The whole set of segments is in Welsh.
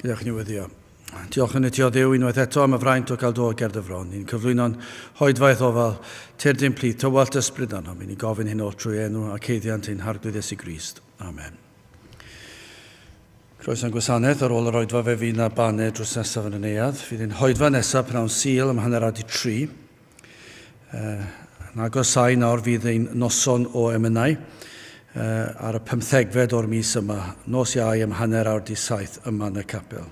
Gyda'ch newyddio. Diolch yn eto Dduw unwaith eto am y fraint o gael dod ger dy fron. Ni'n cyflwyno'n hoedfaith o fel terdyn plith, tywalt ysbryd anno. Ni'n gofyn hyn oll trwy enw a ceiddiant ein harglwydd Iesu Grist. Amen. Croeso'n gwasanaeth ar ôl yr oedfa fe fydd na banau drws nesaf yn y neuadd. Fydd ein hoedfa nesaf pnawn Sul ym hanner adi 3. Yn agosau nawr fydd ein noson o emynau ar y 15fed o'r mis yma. Nos Iau ym hanner awr di 7 yma yn y capel.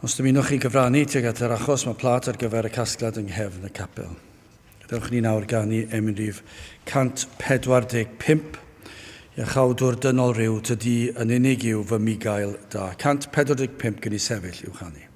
Os dymunwch chi gyfrannu tuag at yr achos, mae plat ar gyfer y casgliad yng nghefn y capel. Gadewch ni nawr ganu emrif 145, iachawdwr dynol ryw tydi yn unig yw fy migael da. 145 gen i sefyll i'w chanu.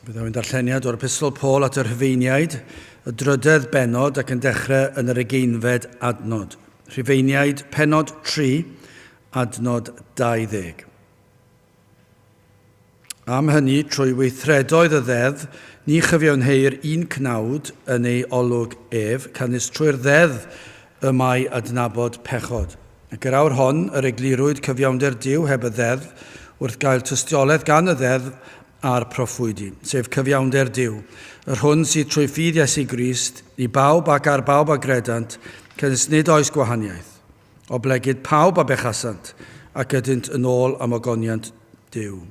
Byddwn darlleniad o'r epistol Paul at yr Rhufeiniaid, y drydedd benod ac yn dechrau yn yr 20fed adnod. Rhufeiniaid penod 3, adnod 20. Am hynny, trwy weithredoedd y ddeddf, ni chyfiawnheir un cnawd yn ei olwg ef, canys trwy'r ddeddf y mae adnabod pechod. Ac yr awr hon, yr eglurwyd cyfiawnder Duw heb y ddeddf, wrth gael tystiolaeth gan y ddeddf a'r proffwydi, sef cyfiawnder Duw, yr hwn sydd trwy ffydd Iesu Grist, i bawb ac ar bawb a gredant, cynnes nid oes gwahaniaeth, o blegyd pawb a bechasant, ac ydynt yn ôl am ogoniant Duw.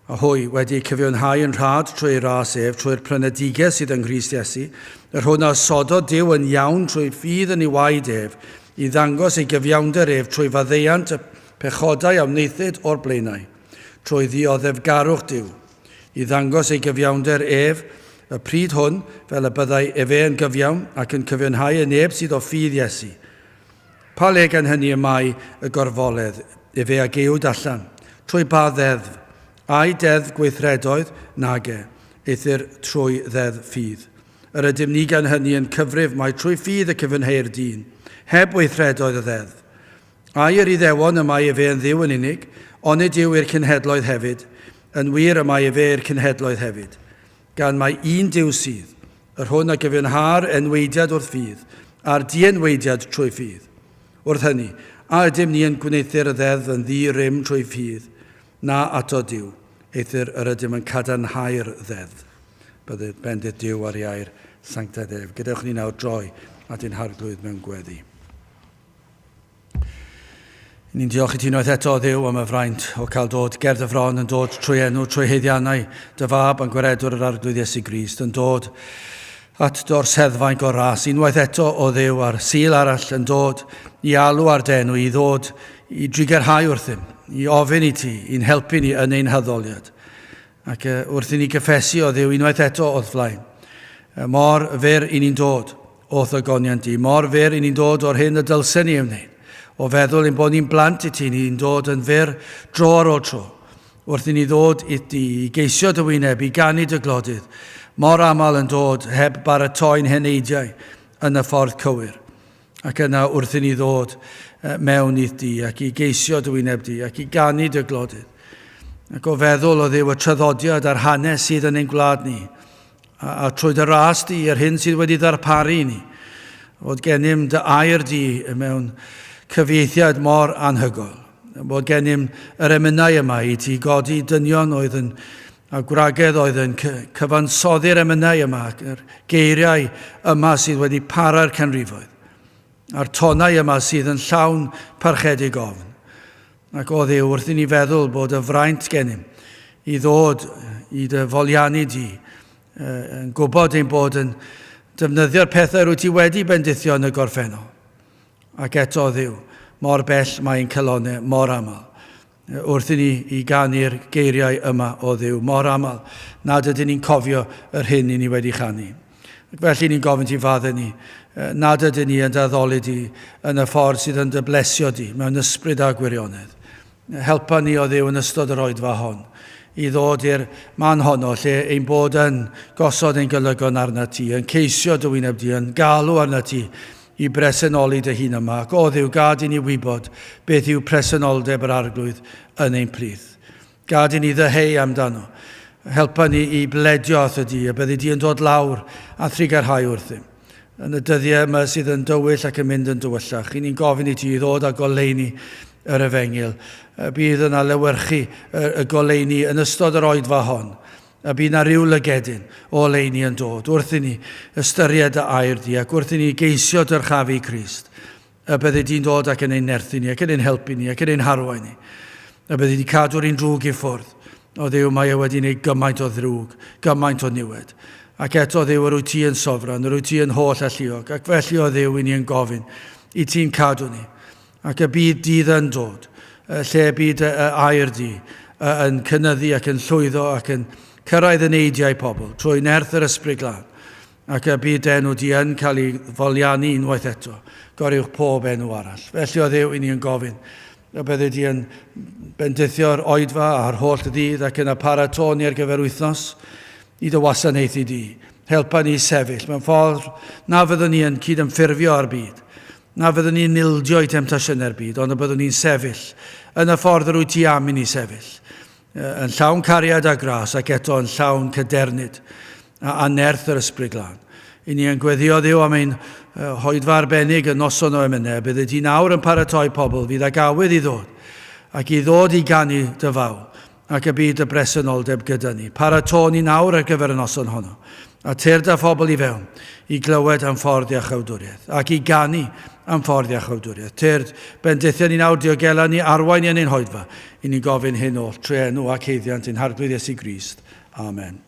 A hwy wedi cyfiawnhau yn rhad trwy'r ras ef, trwy'r prynedigau sydd yng Nghrist Iesu, yr hwn a sodo Duw yn iawn trwy ffydd yn ei waed ef, i ddangos ei gyfiawnder ef trwy faddeuant y pechodau a wneithid o'r blaenau, trwy ddioddefgarwch Duw, i ddangos ei gyfiawnder ef, y pryd hwn, fel y byddai efe yn gyfiawn ac yn cyfiawnhau y neb sydd o ffydd Iesu. Pa le gan hynny y mae y gorfoledd, efe a gewd allan, trwy ba ddeddf, a'i deddf gweithredoedd, nage, eithir trwy ddeddf ffydd. Yr ydym ni gan hynny yn cyfrif mae trwy ffydd y cyfynheir dyn, heb weithredoedd y ddeddf. Ai yr iddewon y mae efe yn ddiw yn unig, ond nid yw i'r cynhedloedd hefyd, yn wir y mae efe i'r cynhedloedd hefyd. Gan mae un Duw sydd, yr hwn a gyfiawnhau'r enweidiad wrth ffydd, a'r dienweidiad trwy ffydd. Wrth hynny, a ydym ni yn gwneithio'r ddeddf yn ddi-rym trwy ffydd, na ato Duw, eithir yr ydym yn cadarnhau'r ddeddf. Bydd bendith Duw ar iair sanctaidd ef. Gadewch ni nawr droi at ein harglwydd mewn gweddi. Ni'n diolch i ti unwaith eto Dduw am y fraint o cael dod gerdd y fron yn dod trwy enw, trwy heiddiannau, dy fab yn gwaredwr yr arglwydd Iesu Grist, yn dod at dorseddfaint o'r ras. Unwaith eto o Dduw ar sil arall yn dod i alw ar denw, i ddod i drigerhau wrthym, i ofyn i ti, i'n helpu ni yn ein hyddoliad. Ac wrth i ni gyffesu o Dduw unwaith eto o'r flaen. Mor fer i ni'n dod o'th y goniant di, mor fer i ni'n dod o'r hyn y dylsen ni ymwneud. O feddwl ein bod ni'n blant i ti, ni'n dod yn fyr dro ar ôl tro. Wrth i ni ddod i ti, i geisio dy wyneb, i gannu dy glodydd. Mor aml yn dod heb baratoi'n heneidiau yn y ffordd cywir. Ac yna wrth i ni ddod mewn i ti, ac i geisio dy wyneb di, ac i gannu dy glodydd. Ac o feddwl o Dduw y traddodiad a'r hanes sydd yn ein gwlad ni, a trwy dy ras di, ar hyn sydd wedi ddarparu ni. Fod gennym dy air di mewn cyfieithiad mor anhygoel. Bod gennym yr emynau yma i ti godi dynion oedd yn a gwragedd oedd yn cyfansoddi'r emynau yma, yr geiriau yma sydd wedi para'r canrifoedd, a'r tonau yma sydd yn llawn parchedig ofn. Ac o Dduw wrth i ni feddwl bod y fraint gennym i ddod i dy foliannu di, yn gwybod ein bod yn defnyddio'r pethau rwy ti wedi bendithio yn y gorffennol. Ac eto Dduw, mor bell mae'n celonau, mor aml. Wrth i ni i gannu'r geiriau yma o Dduw, mor aml, nad ydyn ni'n cofio yr hyn i ni wedi chanu. Ac felly ni'n gofyn ti fadde ni, nad ydyn ni yn daddoli di yn y ffordd sydd yn dy blesio di, mewn ysbryd a gwirionedd. Helpa ni o Dduw yn ystod yr oedfa hon, i ddod i'r man honno lle ein bod yn gosod ein golygon arna ti, yn ceisio dy wyneb di, yn galw arna ti, i bresennoli dy hun yma, ac o Dduw gad i ni wybod beth yw presenoldeb yr arglwydd yn ein plith. Gad i ni ddeheu amdano. Helpa ni i bledio ath ydi, a byddi di yn dod lawr a thrigarhau wrthym. Yn y dyddiau yma sydd yn dywyll ac yn mynd yn dywyllach, i ni'n gofyn i ti i ddod a goleini yr efengil. Bydd yna lewyrchu y goleini yn ystod yr oedfa hon. A bydd yna rhyw lygedyn o leini yn dod, wrth i ni ystyried y air di, ac wrth i ni geisio dyrchafu Crist. A bydde di'n dod ac yn ein nerthu ni, ac yn ein helpu ni, ac yn ein harwain ni. A bydde di cadw'r un drwg i ffwrdd. O Dduw, mae e wedi gwneud gymaint o ddrwg, gymaint o niwed. Ac eto Dduw, yr wyt ti yn sofran, yr wyt ti yn holl alluog. Ac felly o Dduw, i ni yn gofyn, i ti'n cadw ni. Ac y bydd dydd yn dod, lle bydd y air di yn cynyddu ac yn llwyddo ac yn cyrraedd yn eidiau pobl, trwy nerth yr ysbryd glân, ac y byd enw di yn cael ei foliannu unwaith eto, goriwch pob enw arall. Felly o Dduw, i ni yn gofyn, a bydde di yn bendithio'r oedfa a'r holl ddydd ac yn y paratoni ar gyfer wythnos i dy wasanaethu di. Helpa ni sefyll mewn ffordd na fyddwn ni yn cydymffurfio ar byd, na fyddwn ni'n ildio i temptasiynau'r byd, ond y byddwn ni'n sefyll yn y ffordd yr wyt ti am i ni sefyll. Yn llawn cariad a gras ac eto yn llawn cydernid a nerth yr ysbryd glân. I ni yn gweddio Dduw am ein hoedfa arbennig y noson o emynau, bydde ti nawr yn paratoi pobl fydd ag awydd i ddod, ac i ddod i gannu dy faw, ac y byd y bresenoldeb gyda ni. Paratoni nawr ar gyfer y noson honno, a tyrd a phobl i fewn, i glywed am ffordd a chawdwriaeth, ac i gannu am ffordd a chawdwriaeth. Tyrd, bendithio ni nawr diogela ni arwain yn ein hoedfa, i ni gofyn hyn oll trwy enw ac heiddiant ein harglwydd Iesu Grist. Amen.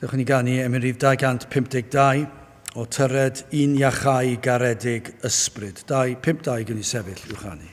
Dewch ni ganu rhif 252 o tyred un iachau garedig ysbryd. 52 gyn ni sefyll i'w chanu.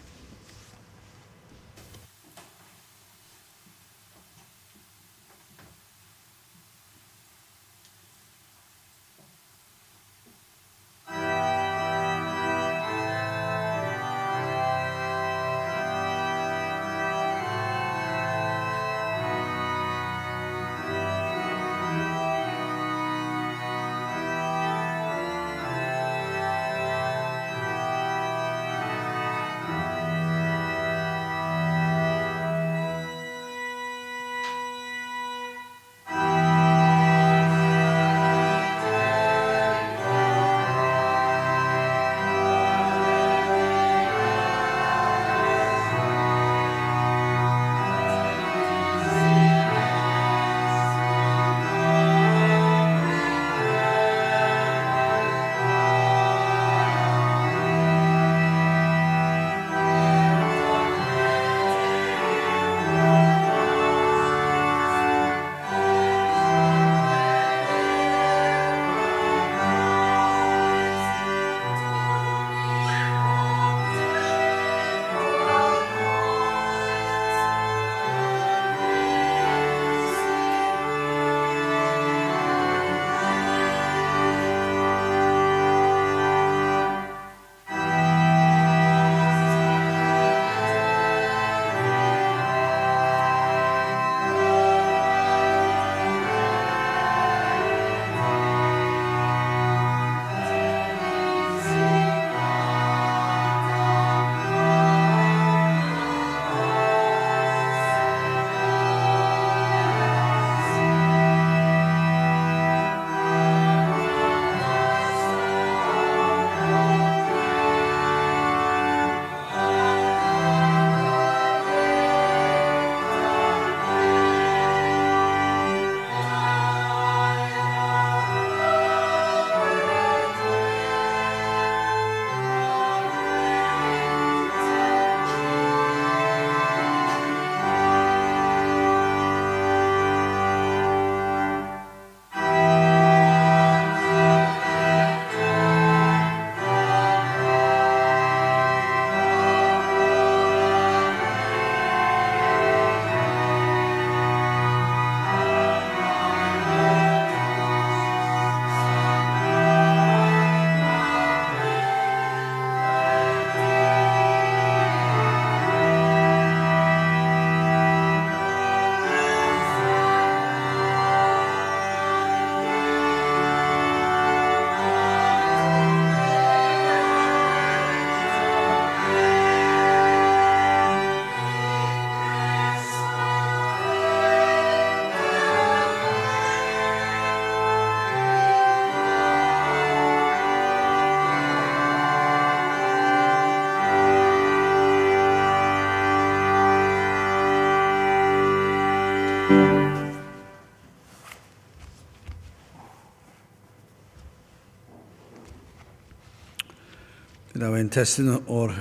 Dawen testyn o'r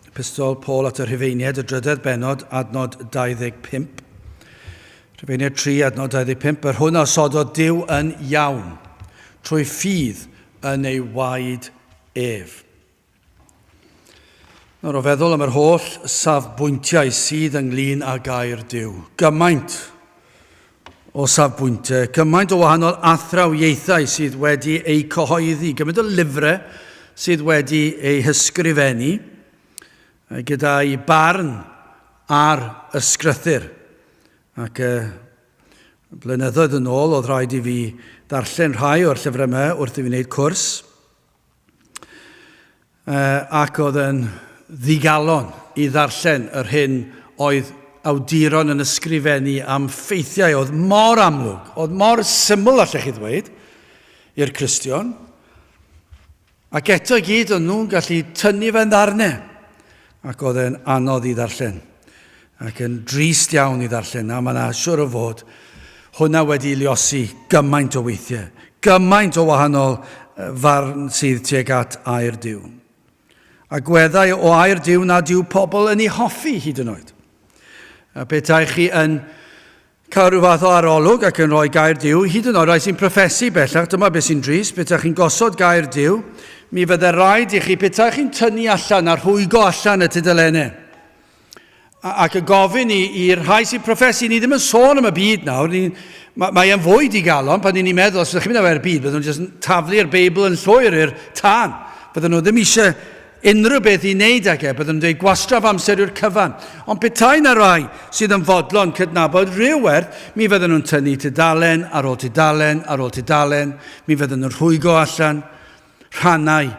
epistol Paul at y Rhufeiniaid, y drydedd benod, adnod 25. Rhufeiniaid 3, adnod 25. Yr hwn asododd Duw yn iawn, trwy ffydd yn ei waed ef. Nawr o feddwl am yr holl safbwyntiau sydd ynglyn â gair Duw. Gymaint o safbwyntiau, gymaint o wahanol athrawieithau sydd wedi ei cyhoeddi, gymaint o lyfrau sydd wedi ei hysgrifennu, gyda'i barn ar ysgrythyr. Ac blynyddoedd yn ôl, oedd rhaid i fi darllen rhai o'r llyfrau yma wrth i fi wneud cwrs. Ac oedd yn ddigalon i ddarllen yr hyn oedd awduron yn ysgrifennu am ffeithiau oedd mor amlwg, oedd mor syml allech chi ddweud i'r Cristion, ac eto gyd o'n nhw'n gallu tynnu fe'n ddarnau, ac oedd e'n anodd i ddarllen, ac yn drist iawn i ddarllen, a mae yna siwr o fod hwnna wedi liosi gymaint o weithiau, gymaint o wahanol farn sydd tuag at air Duw. A gweddau o air Duw nad yw pobl yn ei hoffi hyd yn oed. A petai chi yn cael rhyw fath o arolwg ac yn rhoi gair Duw, hyd yn oed rai sy'n proffesu bellach, dyma beth sy'n drist, beth chi'n gosod gair Duw, mi fydde rhaid i chi, beth chi'n tynnu allan a rhwygo allan y tudalennau. Ac y gofyn i'r rhai sy'n proffesu, ni ddim yn sôn am y byd nawr, mae e'n fwyd i galon, pan ni'n meddwl, os ydych chi'n mynd ar y byd, bydden nhw'n jyst taflu'r Beibl yn llwyr i'r tân, bydden nhw ddim eisiau unrhyw beth i wneud ag bydden nhw'n dweud gwastraff amser yw'r cyfan. Ond petai na rai sydd yn fodlon cydnabod rhyw werth, mi fydden nhw'n tynnu tudalen ar ôl tudalen ar ôl tudalen, mi fydden nhw'n rhwygo allan rhannau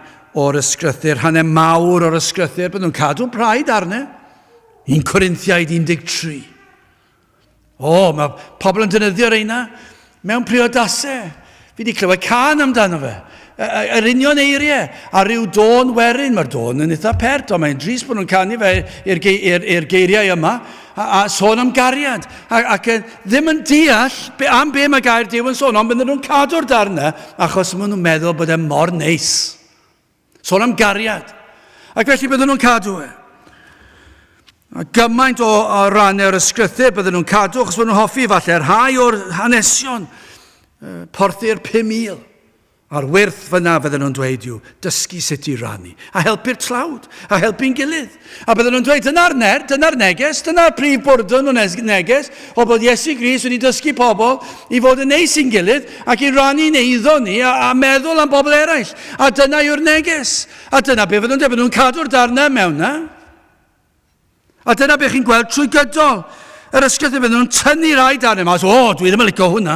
o'r ysgrythyr, rhannau mawr o'r ysgrythyr, bydden nhw'n cadw praid arne. 1 Corinthiaid 13. Mae pobl yn defnyddio reina mewn priodasau. Fi wedi clywed can amdano fe. Yr union eiriau. A ryw dôn werin. Mae'r dôn yn eitha pert, ond mae'n drist bod nhw'n canu fe i'r geiriau yma. A sôn am gariad. Ac ddim yn deall am be mae gair Duw yn sôn, ond bydden nhw'n cadw'r darna, achos maen nhw'n meddwl bod e mor neis. Sôn am gariad. Ac felly bydden nhw'n cadw e. A gymaint o rannau o'r ysgrythyr bydden nhw'n cadw, achos bydden nhw'n hoffi falle rhai o'r hanesion, porthu'r 5,000. A'r wirth fyna fydden nhw'n dweud yw, dysgu sut i rannu, a helpu'r tlawd, a helpu'n gilydd. A bydden nhw'n dweud, dyna'r neges, dyna'r prif bwrdwn o neges, o bod Iesu Grist wedi dysgu pobl i fod yn neis i'n gilydd, ac i rannu neiddo ni, a meddwl am bobl eraill. A dyna yw'r neges. A dyna be fydden nhw'n cadw'r darna mewn na. A dyna beth chi'n gweld trwy gydol. Yr ysgrythyr bydden nhw'n tynnu rai darnau mas. Dwi ddim yn licio hwnna.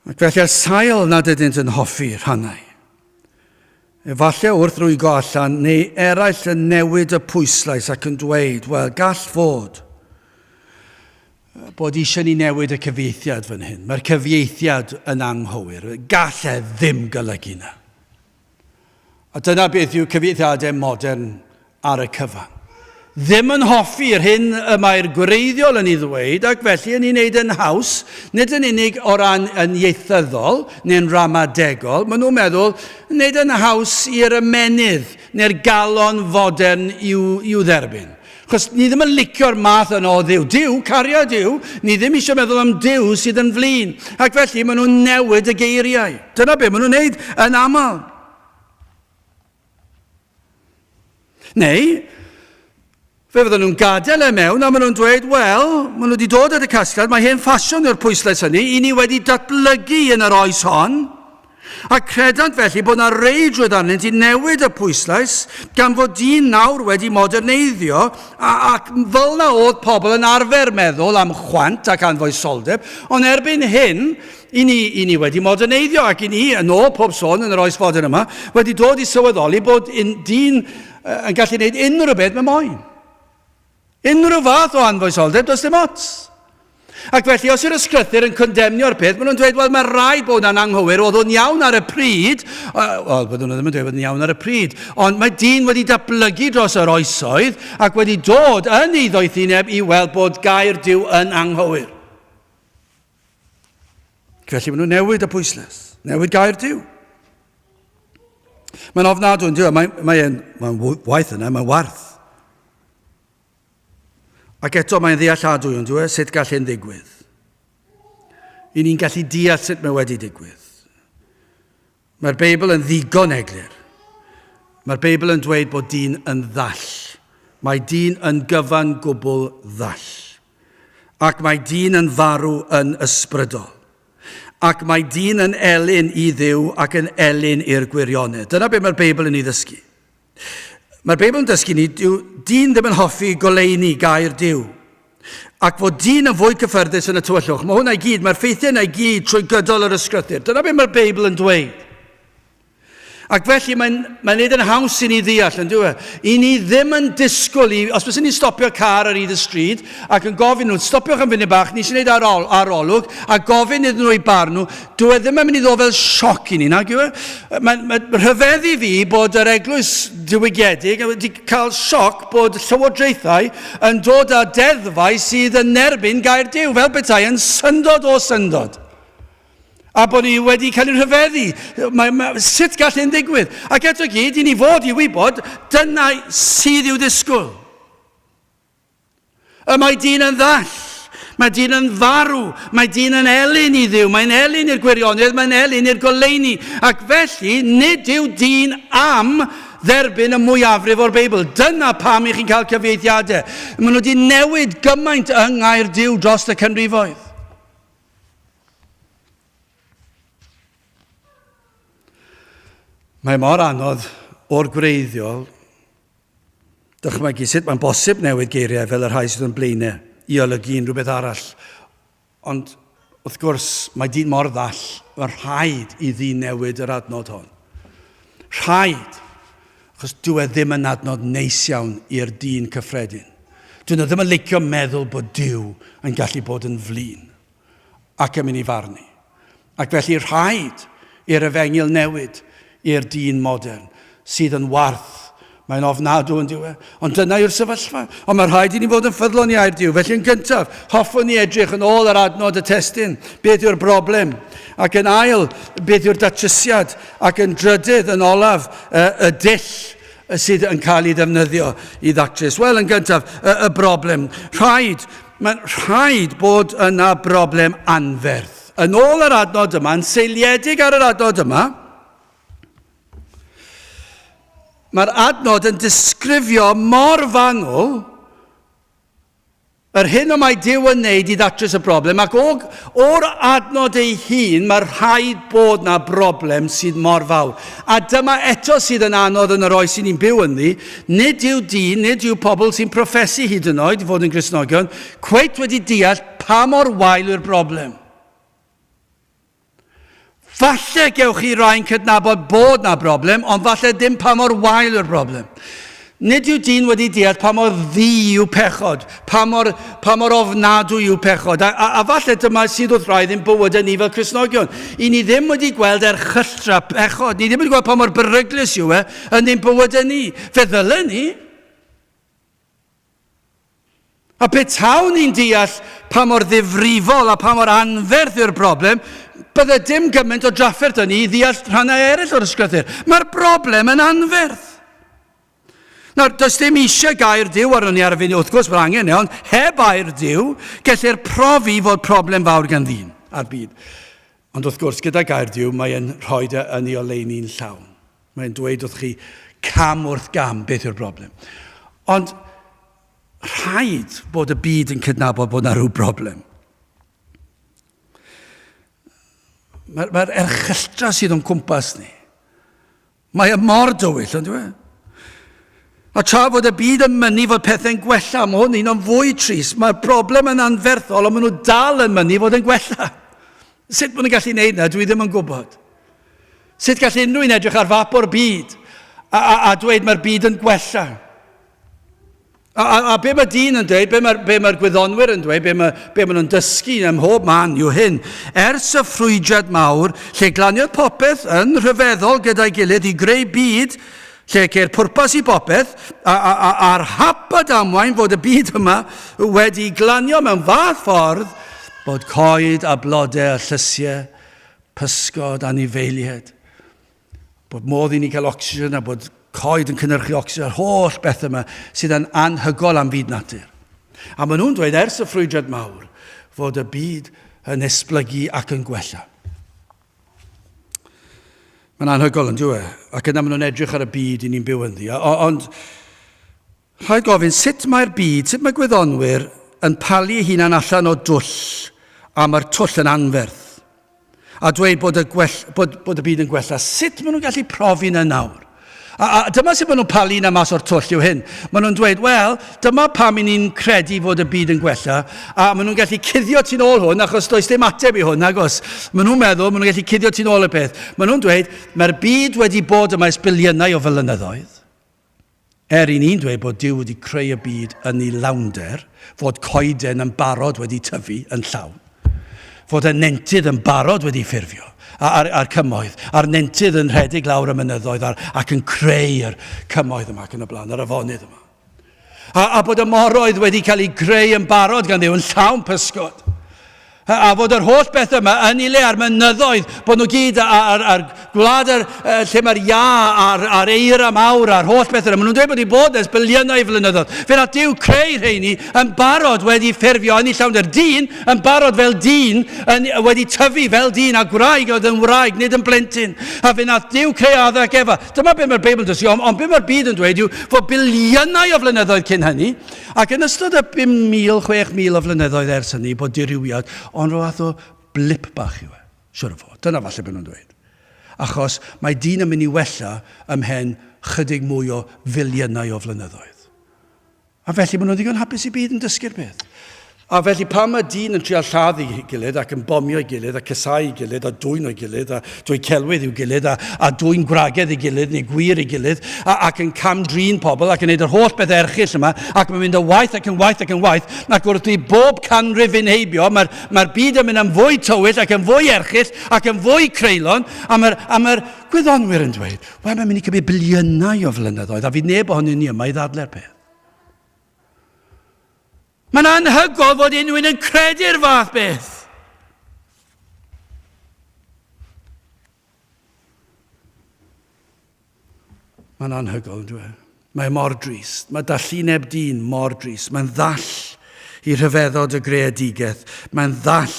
Ac felly sail nad ydynt yn hoffi rhannau. Efallai wrth rwygo allan, neu eraill yn newid y pwyslais ac yn dweud, wel, gall fod bod eisiau ni newid y cyfieithiad fan hyn. Mae'r cyfieithiad yn anghywir. Gall e ddim golygu na. A dyna beth yw cyfieithiadau modern ar y cyfan. Ddim yn hoffi'r hyn y mae'r gwreiddiol yn ei ddweud, ac felly yn ei wneud yn haws, nid yn unig o ran yn ieithyddol neu'n ramadegol, maen nhw'n meddwl wneud yn haws i'r ymenydd neu'r galon fodern i'w dderbyn. Chos ni ddim yn licio'r math yno o Dduw. Duw, cario Duw, ni ddim eisiau meddwl am Duw sydd yn flin. Ac felly maen nhw'n newid y geiriau. Dyna beth maen nhw'n wneud yn aml. Neu, fe fydden nhw'n gadael e mewn a maen nhw'n dweud, wel, maen nhw wedi dod at y casgliad, mae hen ffasiwn yw'r pwyslais hynny, i ni wedi datblygu yn yr oes hon, a credant felly bod yna reidrwydd arnynt i newid y pwyslais, gan fod dyn nawr wedi moderneiddio, ac fel na oedd pobl yn arfer meddwl am chwant ac anfoesoldeb, ond erbyn hyn, i ni wedi moderneiddio, ac i ni, yn ôl pob sôn yn yr oes fodern yma, wedi dod i sylweddoli bod dyn yn gallu gwneud unrhyw beth mae moyn. Unrhyw fath o anfoesoldeb, does dim ots. Ac felly, os yw'r ysgrythyr yn condemnio'r peth, maen nhw'n dweud, wel, mae rhaid bod yn anghywir, oedd o'n iawn ar y pryd, bydden nhw ddim yn dweud bod yn iawn ar y pryd, ond mae dyn wedi datblygu dros yr oesoedd, ac wedi dod yn ei ddoethineb i weld bod gair Duw yn anghywir. Felly, maen nhw'n newid y pwyslais, newid gair Duw. Mae'n ofnadw yn diw, mae'n waith yna, mae'n warth. Ac eto mae'n ddealladwy yn diw, sut gall e'n ddigwydd. I ni'n gallu deall sut mae wedi digwydd. Mae'r Beibl yn ddigon eglur. Mae'r Beibl yn dweud bod dyn yn ddall. Mae dyn yn gyfan gwbl ddall. Ac mae dyn yn farw yn ysbrydol. Ac mae dyn yn elyn i Dduw ac yn elyn i'r gwirionedd. Dyna beth mae'r Beibl yn ei ddysgu. Mae'r Beibl yn dysgu ni, dyn ddim yn hoffi goleuni gair Duw. Ac fod dyn yn fwy cyffyrddus yn y tywyllwch. Mae hwnna i gyd, mae'r ffeithiau yna i gyd trwy gydol yr ysgrythyr. Dyna beth mae'r Beibl yn dweud. Ac felly mae'n neud yn haws i ni ddeall, yn dweud. I ni ddim yn disgwyl i, os bys ni'n stopio car ar either stryd, ac yn gofyn nhw, stopiwch am funud bach, ni eisiau gwneud arolwg, a gofyn iddyn nhw i bar nhw, dwi ddim yn mynd i ddod fel sioc i ni, nag yw e? Mae'n rhyfeddu fi bod yr eglwys diwygiedig wedi cael sioc bod llywodraethau yn dod â deddfau sydd yn erbyn gair Duw, fel petai yn syndod o syndod. A bod ni wedi cael ei rhyfeddu. Sut gall e'n digwydd? Ac eto gyd, i ni fod i wybod, dyna sydd i'w disgwyl. Mae dyn yn ddall. Mae dyn yn farw. Mae dyn yn elyn i Dduw. Mae'n elyn i'r gwirionedd. Mae'n elyn i'r goleuni. Ac felly, nid yw dyn am dderbyn y mwyafrif o'r Beibl. Dyna pam i chi'n cael cyfieithiadau. Maen nhw wedi newid gymaint yng ngair Duw dros y canrifoedd. Mae mor anodd o'r gwreiddiol dychmygu sut mae'n bosib newid geiriau fel yr rhai sydd yn blaenau i olygu'n rhywbeth arall. Ond wrth gwrs mae dyn mor ddall, mae'n rhaid i ddyn newid yr adnod hon. Rhaid, achos dwi ddim yn adnod neis iawn i'r dyn cyffredin. Dwi ddim yn licio meddwl bod Duw yn gallu bod yn flin ac yn mynd i farnu. Ac felly rhaid i'r efengil newid i'r dyn modern sydd yn warth. Mae'n ofnadw yn diwedd. Ond dyna yw'r sefyllfa. Ond mae'n rhaid i ni fod yn ffyddlon i'r Duw. Felly yn gyntaf, hoffwn ni edrych yn ôl yr adnod y testun. Beth yw'r broblem? Ac yn ail, beth yw'r datrysiad? Ac yn drydydd, yn olaf, y dull sydd yn cael ei ddefnyddio i ddatrys. Wel, yn gyntaf, y broblem. Mae'n rhaid bod yna broblem anferth. Yn ôl yr adnod yma, yn seiliedig ar yr adnod yma, mae'r adnod yn disgrifio mor fanwl yr hyn o mae Duw yn neud i ddatrys y broblem, ac o'r adnod ei hun, mae'r rhaid bod na broblem sydd mor fawr. A dyma eto sydd yn anodd yn yr oes sy'n ni'n byw yn ddi, nid yw dyn, nid yw pobl sy'n proffesu hyd yn oed i fod yn Gristnogion, cweit wedi deall pa mor wael yw'r broblem. Falle gewch chi rai'n cydnabod bod na broblem, ond falle dim pa mor wael yw'r broblem. Nid yw dyn wedi deall pa mor ddi yw pechod, pa mor ofnadwy yw pechod. A falle dyma sydd wrth rai ddim bywyd ni fel Cristnogion. I ni ddim wedi gweld erchylltra pechod. Ni ddim wedi gweld pa mor beryglus yw yn ein bywyd ni. Fe ddylen ni. A petaw ni'n deall pa mor ddifrifol a pa mor anferth yw'r broblem, bydde dim gymaint o drafferth yn ni i ddeall rhannau eraill o'r ysgrythur. Mae'r broblem yn anferth. Nawr, does dim eisiau gair Duw ar hynny ar y funud, wrth gwrs bod angen, ond heb air Duw, gellir profi fod problem fawr gan ddyn a'r byd. Ond wrth gwrs, gyda gair Duw, mae'n rhoi yn ei oleuni'n llawn. Mae'n dweud wrth chi cam wrth gam beth yw'r broblem. Ond rhaid bod y byd yn cydnabod bod yna rhyw broblem. Mae'r erchylltra sydd o'n cwmpas ni. Mae y mor dywyll, ond dwi? A tra fod y byd yn mynnu fod pethau'n gwella, mae hwn un o'n fwy tris. Mae'r broblem yn anferthol, ond maen nhw dal yn mynnu fod yn gwella. Sut maen nhw'n gallu gwneud yna, dwi ddim yn gwybod. Sut gallu unrhyw un edrych ar fap o'r byd a dweud mae'r byd yn gwella. A be mae dyn yn dweud, be mae'r gwyddonwyr yn dweud, be maen nhw'n dysgu ym mhob man yw hyn. Ers y ffrwydrad mawr, lle glaniodd popeth yn rhyfeddol gyda'i gilydd i greu byd, lle ceir pwrpas i popeth, a'r hap a damwain fod y byd yma wedi glanio mewn fath ffordd bod coed a blodau a llysiau, pysgod a nifeiliaid, bod modd i ni cael ocsigen a bod coed yn cynhyrchu ocsigen, yr holl beth yma sydd yn anhygol am fyd natur. A maen nhw'n dweud ers y ffrwydrad mawr fod y byd yn esblygu ac yn gwella. Mae'n anhygol yn dweud, ac yna maen nhw'n edrych ar y byd i ni'n byw yn ddi. Ond rhaid gofyn, sut mae'r byd, sut mae gwyddonwyr yn palu hunan allan o dwll a mae'r twll yn anferth a dweud bod y byd yn gwella. Sut maen nhw'n gallu profi yna nawr? A dyma sut maen nhw'n palu na mas o'r twll yw hyn. Maen nhw'n dweud, wel, dyma pam i ni'n credu fod y byd yn gwella, a maen nhw'n gallu cuddio tu'n ôl hwn, achos does dim ateb i hwn, agos. Maen nhw'n meddwl, maen nhw'n gallu cuddio tu'n ôl y peth. Maen nhw'n dweud, mae'r byd wedi bod yma ers biliynau o flynyddoedd. I ni'n dweud bod Duw wedi creu y byd yn ei lawnder, fod coeden yn barod wedi tyfu yn llawn, fod y nentydd yn barod wedi ffurfio a'r cymoedd, a'r nentydd yn rhedeg lawr y mynyddoedd ac yn creu'r cymoedd yma ac yn y blaen, yr afonydd yma. A bod y moroedd wedi cael ei greu yn barod gan Dduw yn llawn pysgod. A fod yr holl beth yma yn ei le ar mynyddoedd, bod nhw gyd ar gwlad lle mae'r ia a'r eira mawr a'r holl bethau. Maen nhw'n dweud bod wedi bod ers biliynau flynyddoedd. Fe na Duw creu rheini yn barod wedi ffurfio yn ei llawn yr dyn, yn barod fel dyn, wedi tyfu fel dyn a gwraig oedd yn wraig, nid yn blentyn. A fe na Duw creu Addag ac Efa. Dyma be mae'r Beibl yn dysgu, ond be mae'r byd yn dweud yw fod biliynau o flynyddoedd cyn hynny, ac yn ystod y 5,000, 6,000 o flynyddoedd ers hynny, bod dirywiad, ond roedd o blip bach yw e. Siwr o fod. Dyna falle beth nhw'n dweud. Achos mae dyn yn mynd i wella ymhen chydig mwy o filiynau o flynyddoedd. A felly maen nhw'n ddigon hapus i byd yn dysgu'r beth. A felly pan mae dyn yn trial lladd ei gilydd ac yn bomio ei gilydd a cysau ei gilydd a dwyn o'i gilydd a dwy celwydd i'w gilydd a dwyn gwragedd ei gilydd neu gwir ei gilydd ac yn camdrin pobl ac yn gwneud yr holl beth erchill yma ac yn mynd y waith ac yn waith ac yn waith ac wrth i bob canrif unheibio mae'r byd yn mynd am fwy tywyll ac yn fwy erchill ac yn fwy creulon a mae'r gwyddonwyr yn dweud wel mae'n mynd i cymryd biliynau o flynyddoedd a fi neb ohonyn ni yma i ddadlau'r peth. Mae'n anhygoel fod unrhyw yn credu'r fath beth. Mae'n anhygoel, dwi. Mae mor drist. Mae dallineb dyn mor drist. Mae'n ddall i rhyfeddod y greadigaeth. Mae'n ddall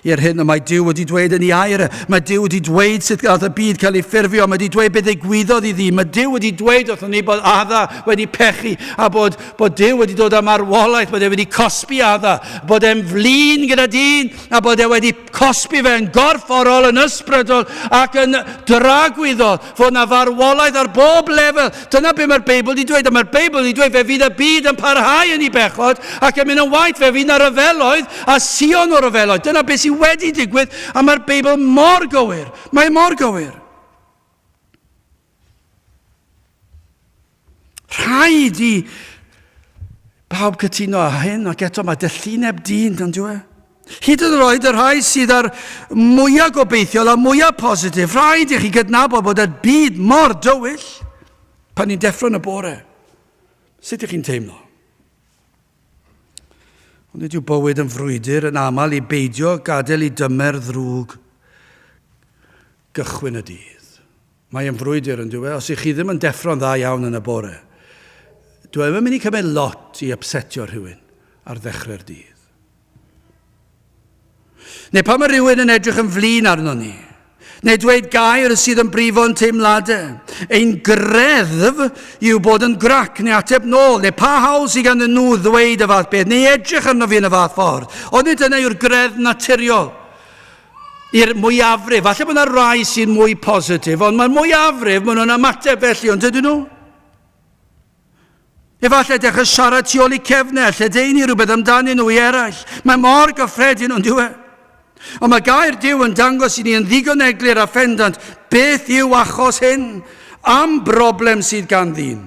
i'r hyn o mae Duw wedi dweud yn ei air. Mae Duw wedi dweud sut gath y byd cael ei ffurfio. Mae wedi dweud beth ddigwyddodd iddi. Mae Duw wedi dweud wrthon ni bod adda wedi pechu a bod Duw wedi dod am arwolaeth, bod wedi cosbi adda, bod e'n flin gyda dyn a bod e wedi cosbi fe yn gorfforol, yn ysbrydol ac yn dragwyddol fod na farwolaeth ar bob lefel. Dyna be mae'r Beibl wedi dweud. A mae'r Beibl wedi dweud fe fydd y byd yn parhau yn ei bechod ac yn mynd yn waith fe fydd na ryfeloedd a sion o ryfeloedd. Dyna beth sydd wedi digwydd a mae'r Beibl mor gywir. Mae mor gywir. Rhaid i pawb cytuno â hyn ac eto mae dyllineb dyn yn dweud. Hyd yn oed yr rhai sydd ar mwyaf gobeithiol a mwyaf positif, rhaid i chi gydnabod bod y byd mor dywyll pan ni'n deffro yn y bore. Sut ych chi'n teimlo? Ond nid yw bywyd yn frwydr yn aml i beidio gadael i dymer ddrwg gychwyn y dydd. Mae yn frwydr yn dweud, os ych chi ddim yn deffro'n dda iawn yn y bore, dwi'n mynd i cymryd lot i upsetio rhywun ar ddechrau'r dydd. Neu pan mae rhywun yn edrych yn flin arno ni, neu dweud gair sydd yn brifo'n teimladau. Ein greddf yw bod yn grac neu ateb nôl, neu pa hawl sydd gan nhw ddweud y fath beth, neu edrych arno fi yn y fath ffordd. Ond nid yna yw'r greddf naturiol. I'r mwyafrif, falle bod yna rai sy'n mwy positif, ond mae'r mwyafrif, maen nhw'n ymateb felly, ond dydyn nhw? Efallai dechrau siarad tu ôl i cefnau, lle deud ni rhywbeth amdanyn nhw i eraill. Mae mor gyffredin ond dwi. Ond mae gair Duw yn dangos i ni yn ddigon eglur a ffendant beth yw achos hyn am broblem sydd gan ddyn.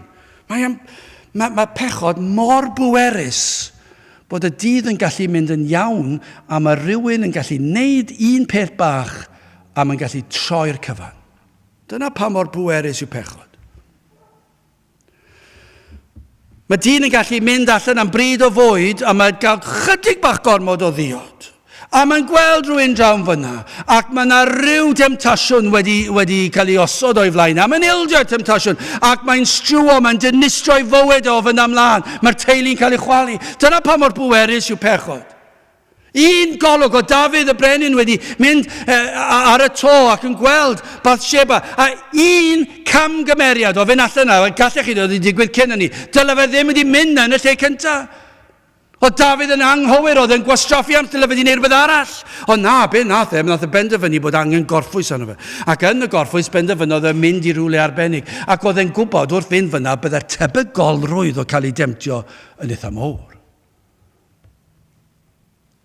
Mae pechod mor bwerus bod y dydd yn gallu mynd yn iawn a mae rhywun yn gallu neud un peth bach a mae'n gallu troi'r cyfan. Dyna pa mor bwerus yw pechod. Mae dyn yn gallu mynd allan am bryd o fwyd a mae'n cael chydig bach gormod o ddiod. A mae'n gweld rhywun drawn fyna, ac mae yna rhyw temtasiwn wedi cael ei osod o'i flaen. A mae'n ildio'r temtasiwn, ac mae'n strwo, mae'n dinistro'i fywyd o fyna ymlaen. Mae'r teulu'n cael ei chwalu. Dyna pa mor bwerus yw pechod. Un golwg o Dafydd y Brenin wedi mynd ar y to ac yn gweld Bathsheba. A un camgymeriad o fynd allan yna, gallech chi ddod i digwydd cyn hynny. Dyle fe ddim wedi mynd yn y lle cyntaf. O Dafydd yn anghywir, oedd yn gwastraffu am dyle fe wedi rhywbeth arall. O na, be nath e benderfynu bod angen gorffwys arno fe. Ac yn y gorffwys benderfynodd e'n mynd i rhywle arbennig. Ac oedd e'n gwybod wrth fynd fyna byddai'r tebygolrwydd o cael ei demtio yn eitha mowr.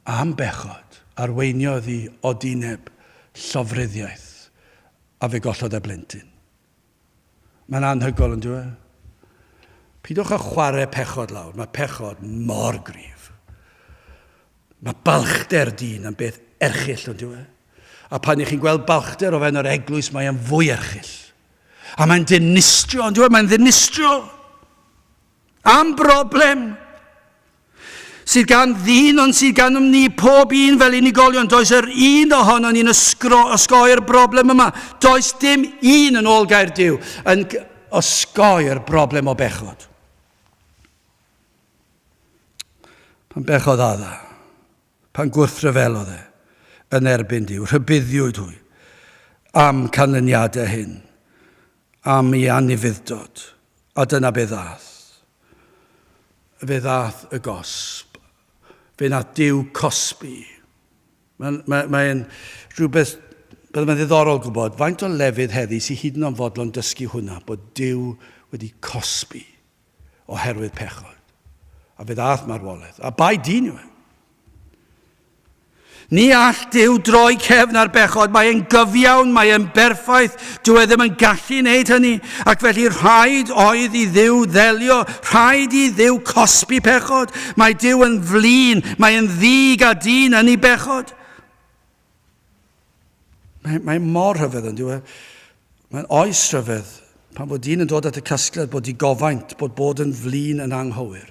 Am bechod arweiniodd i odineb llofruddiaeth a fe gollodd y blentyn. Mae'n anhygoel yn dweud. Pidwch â chwarae pechod lawr. Mae pechod mor gryf. Mae balchder dyn yn beth erchill yn dweud. A pan chi'n gweld balchder o fewn yr eglwys, mae'n fwy erchill. A mae'n dinistrio, yn dweud, mae'n dinistrio. Am broblem. sydd gan ddyn ond sydd gan ni pob un fel unigolion. Does yr un ohono ni'n osgoi'r broblem yma. Does dim un yn ôl gair Duw yn osgoi'r broblem o bechod. Pan bechod adda, pan gwrthryfelodd yn erbyn Duw, rhybuddiwyd hwy am canlyniadau hyn, am ei anifuddod, a dyna be ddath. Fe ddath y gosb. Fe nath Duw cosbi. Mae'n rhywbeth, bydd mae'n ddiddorol gwybod, faint o lefydd heddi sy'n hyd yn o'n fodlon dysgu hwnna, bod Duw wedi cosbi oherwydd pechod. A fe ddath marwolaeth. A bai dyn yw. Ni all Duw droi cefn ar bechod, mae e'n gyfiawn, mae e'n berffaith, dyw e ddim yn gallu wneud hynny, ac felly rhaid oedd i Dduw ddelio, rhaid i Dduw cosbi pechod, mae Duw yn flin, mae e'n ddig a dyn yn ei bechod. Mae'n mor rhyfedd yn dyw e, mae'n oes rhyfedd, pan bod dyn yn dod at y casgliad bod i gofaint, bod yn flin yn anghywir.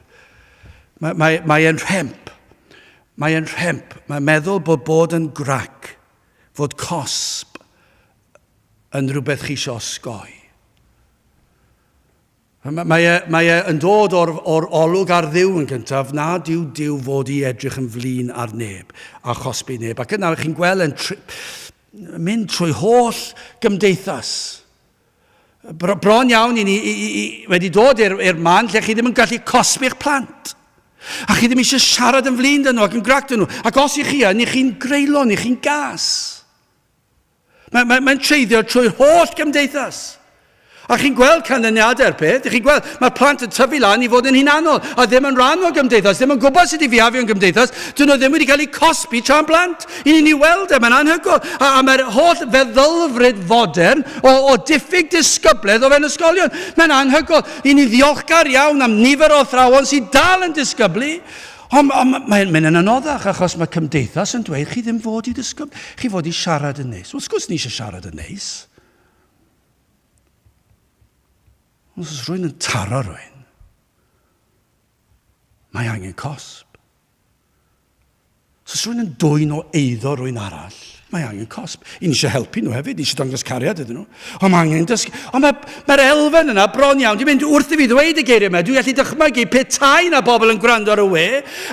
Mae'n rhemp. Mae'n rhemp. Mae'n meddwl bod yn grac, fod cosb yn rhywbeth chi isio osgoi. Mae yn dod o'r olwg ar Dduw yn gyntaf, nad yw Duw fod i edrych yn flin ar neb a chosbi neb. Ac yna chi'n gweld yn mynd trwy holl gymdeithas. Bron iawn i ni wedi dod i'r man lle chi ddim yn gallu cosbi'ch plant. A chi ddim eisiau siarad yn flin dyn nhw ac yn grac dyn nhw. Ac os i chi ni chi'n greulon, ni chi'n gas. Mae'n treiddio trwy'r holl gymdeithas. A chi'n gweld canlyniadau'r peth, chi'n gweld mae'r plant yn tyfu lan i fod yn hunanol, a ddim yn rhan o'r gymdeithas, ddim yn gwybod sut i fiafio yn gymdeithas, dyn nhw ddim wedi cael eu cosbi tra'n blant. I ni weld mae'n anhygoel. A mae'r holl feddylfryd fodern o diffyg disgybledd o fewn ysgolion. Mae'n anhygoel. I ni ddiolchgar iawn am nifer o athrawon sydd dal yn disgyblu, ond mae'n yn anoddach achos mae cymdeithas yn dweud chi ddim fod i disgyblu, chi fod i siarad yn neis. Wrth gwrs ni eisiau siarad yn neis. Os oes rwy'n yn taro rwy'n, mae angen cosb. Os oes rwy'n yn dwyn o eiddo rwy'n arall, mae angen cosb. I ni eisiau helpu nhw hefyd, ni eisiau dangos cariad iddyn nhw. Ond mae angen dysgu. Ond mae'r elfen yna bron iawn, dwi'n mynd wrth i fi ddweud y geiriau yma, dwi'n gallu dychmygu petai na bobl yn gwrando ar y we,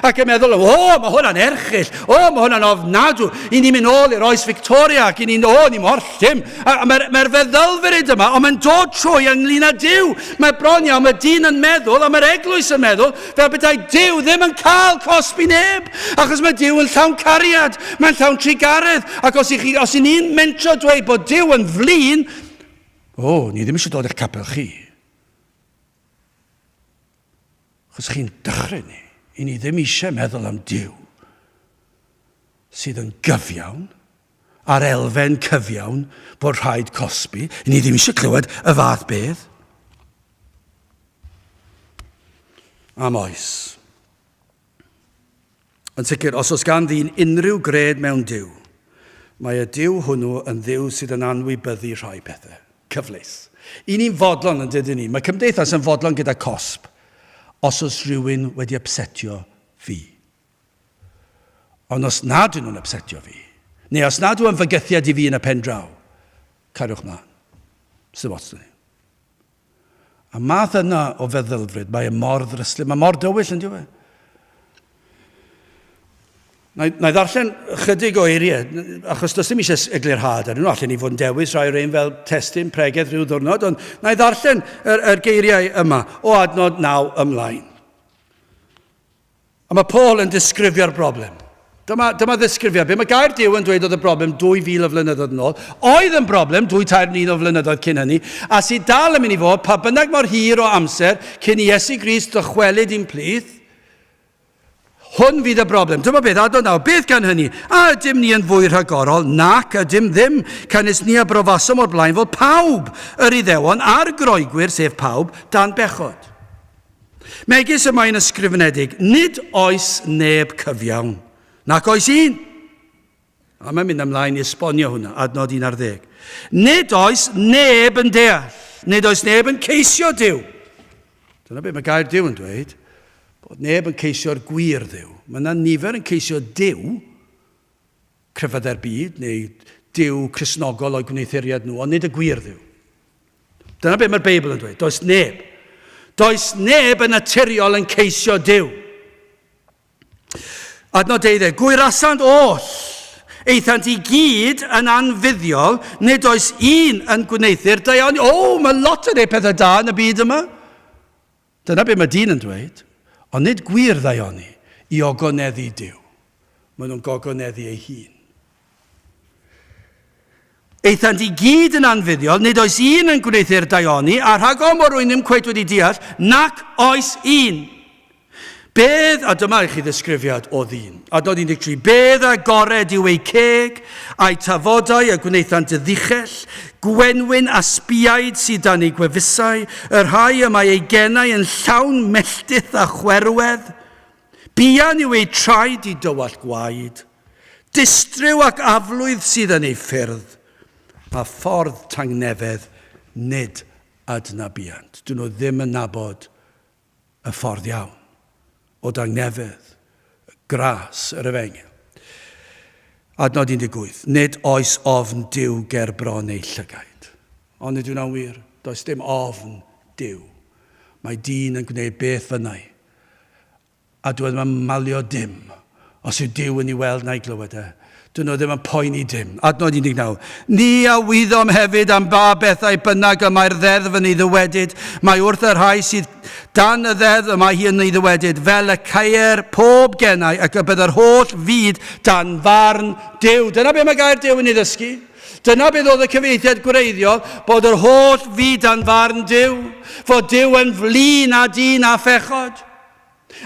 ac yn meddwl, mae hwnna'n erchill, mae hwnna'n ofnadw, i ni'n mynd ôl i'r oes Victoria, ac i ni'n ni mor llym. A mae'r feddylfryd yma, ond mae'n dod trwy ynglyn â Duw. Mae bron iawn, mae dyn yn meddwl, a mae'r eglwys yn meddwl, fel petai Duw ddim yn cael cosbi neb, achos mae Duw yn llawn cariad, mae'n llawn trigaredd. Ac os i ni'n mentro dweud bod Duw yn flin, ni ddim eisiau dod i'ch capel chi. Achos chi'n dychryn ni. I ni ddim eisiau meddwl am Duw sydd yn gyfiawn, a'r elfen cyfiawn bod rhaid cosbi. I ni ddim eisiau clywed y fath beth. Am oes. Yn sicr, os oes gan ddyn unrhyw gred mewn Duw, mae y Duw hwnnw yn Dduw sydd yn anwybyddu rhai pethau. Cyfleus. I ni'n fodlon yn dydyn ni. Mae cymdeithas yn fodlon gyda cosb. Os oes rhywun wedi upsetio fi. Ond os nad ydyn nhw'n upsetio fi, neu os nad yw'n fygythiad i fi yn y pen draw, cariwch mlaen. Sy'n ots ni. A math yna o feddylfryd, mae y mor ddryslyd, mae mor dywyll yn diwedd. Na i ddarllen chydig o eiriau, achos does dim eisiau eglurhad ar nhw, allan ni fod yn dewis rhai o'r ein fel testyn pregeth rhyw ddwrnod, ond na i ddarllen yr geiriau yma o adnod 9 ymlaen. A mae Paul yn disgrifio'r broblem. Dyma ddisgrifiad. Be mae gair Duw yn dweud oedd y broblem 2000 o flynyddoedd yn ôl. Oedd yn broblem 2,000 o flynyddoedd cyn hynny, a sydd dal yn mynd i fod pa bynnag mor hir o amser cyn i Iesu Grist dychwelyd i'n plith. Hwn fydd y broblem. Dyma beth, adnod 9. Beth gan hynny? A ydym ni yn fwy rhagorol, nac ydym ddim, canis ni a brofasom o'r blaen fel pawb yr Iddewon a'r groegwyr, sef pawb, dan bechod. Megis yma yn ysgrifenedig, nid oes neb cyfiawn, nac oes un. A mae'n mynd ymlaen i esbonio hwnna, adnod 11. Nid oes neb yn deall, nid oes neb yn ceisio Duw. Dyna beth mae gair Duw yn dweud. Bod neb yn ceisio'r gwir ddiw. Mae yna nifer yn ceisio diw, cryfadau'r byd, neu diw Crisnogol o'i gwneithuriad nhw, ond nid y gwir ddiw. Dyna beth mae'r Beibl yn dweud. Does neb. Does neb yn naturiol yn ceisio diw. Adnod 12. Gwirasant oll, eithant i gyd yn anfuddiol, nid oes un yn gwneithur daioni. Mae lot o pethau da yn y byd yma. Dyna beth mae dyn yn dweud. Ond nid gwir daioni i ogoneddu diw. Maen nhw'n gogoneddu ei hun. Eithant i gyd yn anfuddiol, nid oes un yn gwneithur daioni, a rhagom o rwy'n ddim cweit wedi deall, nac oes un. Bedd, a dyma i chi ddisgrifiad o ddyn. Adnod 13. Bedd a gored yw ei ceg, a'i tafodau a gwneithant y ddichell, gwenwyn a sbiaid sydd dan ei gwefusau, yr rhai y mae ei genau yn llawn melltith a chwerwedd, bian yw ei traed i dywall gwaed, distryw ac aflwydd sydd yn ei ffyrdd, a ffordd tangnefedd nid adnabiant. Dyn nhw ddim yn nabod y ffordd iawn o dangnefedd, gras yr Efengyl. Adnod 18. Nid oes ofn diw ger bron ei llygaid. Ond nid yw'n wir. Does dim ofn diw. Mae dyn yn gwneud beth fynnau. A dwi'n malio dim os yw diw yn ei weld na'i glywed e. Dyn nhw ddim yn poeni dim. Adnod 19. Ni a wyddom hefyd am ba bethau bynnag y mae'r ddeddf yn ei ddywedyd. Mae wrth yr rhai sydd dan y ddeddf y mae hi yn ei ddywedyd fel y caer pob genau ac y bydd yr holl fyd dan farn Duw. Dyna beth mae gair Duw yn ei ddysgu. Dyna beth oedd y cyfeithiad gwreiddiol, bod yr holl fyd dan farn Duw. Fod Duw yn flin a dyn a phechod.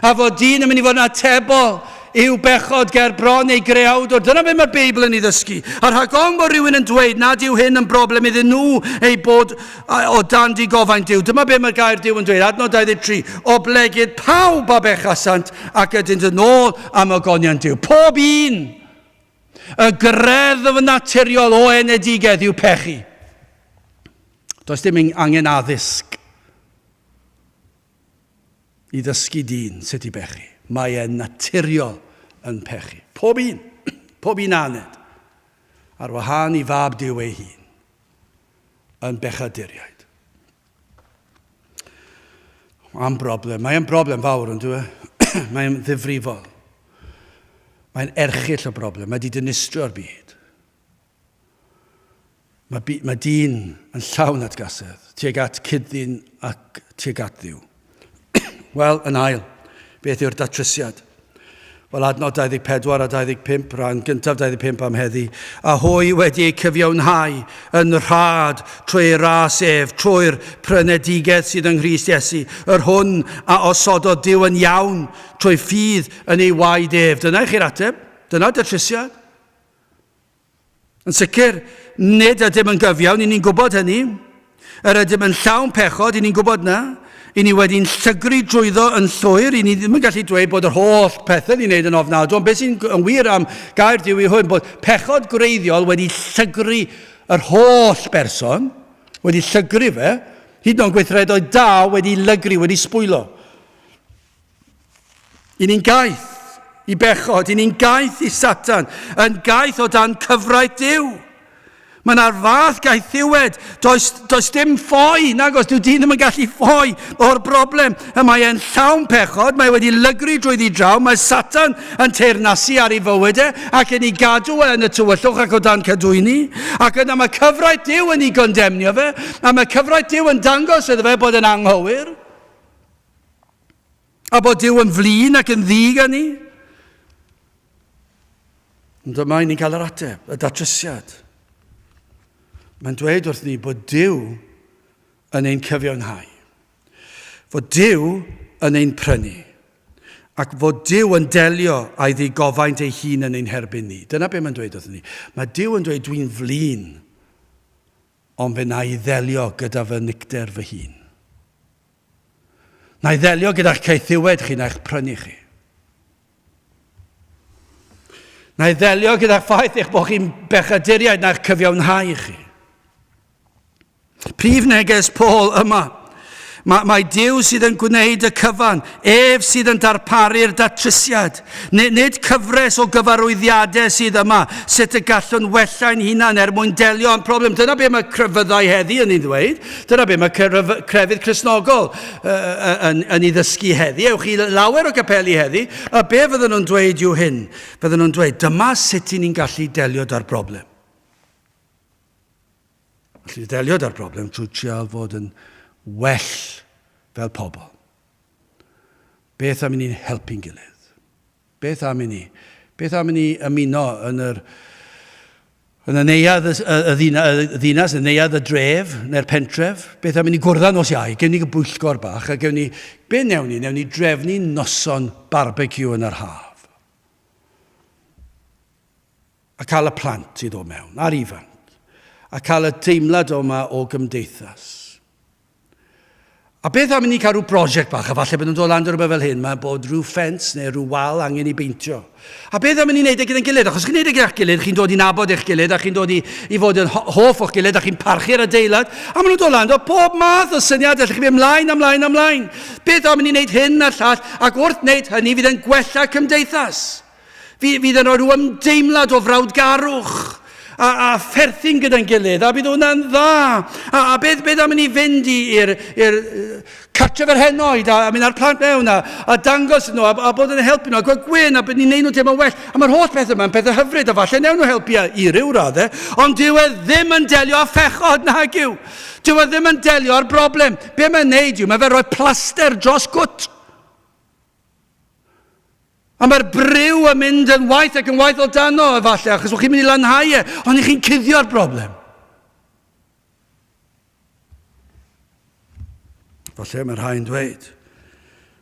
A fod dyn yn mynd i fod yn atebol yw bechod ger bron ei greawdwr. Dyna beth mae'r Beibl yn ei ddysgu. A rhagom bod rhywun yn dweud nad yw hyn yn broblem iddyn nhw ei bod o dan di gofain Duw. Dyma beth mae'r gair Duw yn dweud. Adnod 23. O blegyd pawb a bechasant ac ydynt yn ôl am ogonion Duw. Pob un. Y greddf naturiol o enedigedd yw pechu. Does dim angen addysg i ddysgu dyn sut i bechu. Mae e'n naturiol yn pechu. Pob un. Pob un aned. Ar wahân i fab Duw ei hun. Yn bechaduriaid. Mae'n broblem. Mae'n broblem fawr yn dwi. Mae'n ddifrifol. Mae'n erchill o broblem. Mae di dynistrio'r byd. Mae dyn yn llawn atgasedd. Tuag at cyddyn ac tuag at Dduw. Wel, yn ail. Beth yw'r datrysiad? Wel, adnod 24 a 25, rhan gyntaf 25 am heddi. A hwy wedi ei cyfiawnhau yn rhad trwy ras ef, trwy'r prynedigedd sydd yng Nghrist Iesu. Yr hwn a osododd Duw yn iawn trwy ffydd yn ei waed ef. Dyna chi'r ateb. Dyna datrysiad. Yn sicr, nid ydym yn gyfiawn, i ni'n gwybod hynny. Yr ydym yn llawn pechod, i ni'n gwybod na. I ni wedi'n llygru drwyddo yn llwyr, i ni ddim yn gallu dweud bod yr holl pethau ni'n neud yn ofnadwy, ond beth sy'n wir am gair Duw i hwn, bod pechod gwreiddiol wedi llygru yr holl berson, wedi llygru fe, hyd yn oed gweithredoedd da wedi lygru, wedi sbwylo. I ni'n gaeth i bechod, i ni'n gaeth i Satan, yn gaeth o dan cyfraith Duw. Mae yna'r fath gaeth ddiwed. Does dim ffoi, nag os dyw dyn ddim yn gallu ffoi o'r broblem. Y mae e'n llawn pechod, mae wedi lygru drwy ddi draw, mae Satan yn teyrnasu ar ei fywydau ac yn ei gadw yn y tywyllwch ac o dan cadwyni. Ac yna mae cyfraith Duw yn ei gondemnio fe, a mae cyfraith Duw yn dangos iddo fe bod yn anghywir. A bod Duw yn flin ac yn ddig â ni. Ond dyma ni'n cael yr ateb, y datrysiad. Mae'n dweud wrth ni bod Duw yn ein cyfiawnhau. Fod Duw yn ein prynu. Ac fod Duw yn delio a'i ddigofaint ei hun yn ein herbyn ni. Dyna beth mae'n dweud wrth ni. Mae Duw yn dweud dwi'n flin, ond fe na i ddelio gyda fy nicder fy hun. Na i ddelio gyda'ch caethiwed chi na'ch prynu chi. Na i ddelio gyda'ch ffaith eich bod chi'n bechaduriaid na'ch cyfiawnhau chi. Prif neges Paul yma. Mae Duw sydd yn gwneud y cyfan, ef sydd yn darparu'r datrysiad. Nid cyfres o gyfarwyddiadau sydd yma, sut y gallwn wella'n hunan mwyn delio am problem. Dyna be mae crefyddau heddi yn ei ddweud. Dyna be mae crefydd Cristnogol yn ei ddysgu heddi. Ewch chi lawer o gapeli heddi, a be fydden nhw'n dweud yw hyn. Fydden nhw'n dweud, dyma sut ni'n gallu delio da'r broblem. Gallu delio da'r broblem trwy trial fod yn well fel pobl. Beth am i ni'n helpu'n gilydd? Beth am i ni? Beth am i ni ymuno yn y neuadd y ddinas, y neuadd y dref, neu'r pentref? Beth am i ni gwrdd nos iau? Gewn ni bwyllgor bach, a gewn ni, be newn ni? Newn ni drefnu noson barbecue yn yr haf. A cael y plant i ddod mewn, a'r ifanc. A cael y teimlad yma o gymdeithas. A beth am i ni cael rhyw brosiect bach, a falle bod nhw'n dod lan o rhywbeth fel hyn, mae bod rhyw ffens neu rhyw wal angen i beintio. A beth am i ni wneud e gyda'n gilydd? Achos chi'n wneud e gyda'ch gilydd, chi'n dod i nabod eich gilydd, a chi'n dod i fod yn hoff o'ch gilydd, a chi'n parchu'r adeilad, a maen nhw'n dod lan o pob math o syniad, allwch chi'n mynd ymlaen. Beth am i ni wneud hyn a'r llall, ac wrth wneud hynny fydd yn gwella cymdeithas. Fydd yn rhoi rhyw ymdeimlad o frawdgarwch. A pherthin gyda'n gilydd, a bydd hwnna'n dda. A beth am i ni fynd i'r cartref yr henoed, a mynd ar plant mewn, a dangos nhw, a bod yn helpu nhw, a gwaith gwyn, a bod ni'n neud nhw teimlo well. A mae'r holl peth yma'n pethau hyfryd, a falle newn nhw helpu i ryw raddau, ond dyw e ddim yn delio â phechod nag yw. Dyw e ddim yn delio â'r broblem. Be mae'n neud yw, mae fe rhoi plaster dros gwt. A mae'r briw yn mynd yn waith ac yn waith o dano, efallai, achos o'ch chi'n mynd i lanhau e, ond chi'n cuddio'r broblem. Falle mae'r rhai'n dweud,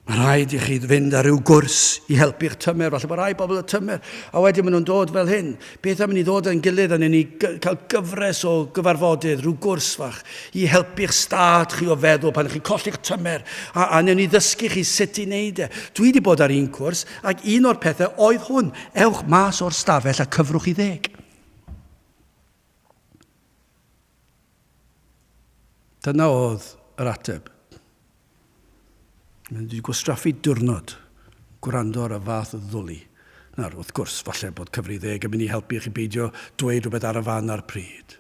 mae rhaid i chi fynd ar ryw gwrs i helpu'ch tymer, falle mae rhai bobl y tymer, a wedyn maen nhw'n dod fel hyn. Beth am i ni ddod yn gilydd a ni cael gyfres o gyfarfodydd, rhyw gwrs fach, i helpu'ch stad chi o feddwl pan chi'n colli'ch tymer, a newn ni ddysgu chi sut i wneud e. Dwi wedi bod ar un cwrs, ac un o'r pethau oedd hwn, ewch mas o'r stafell a cyfrwch i 10. Dyna oedd yr ateb. Mae wedi gwastraffu diwrnod gwrando ar y fath o ddwlu. Nawr, wrth gwrs, falle bod cyfri 10 yn mynd i helpu chi beidio dweud rhywbeth ar y fan ar pryd.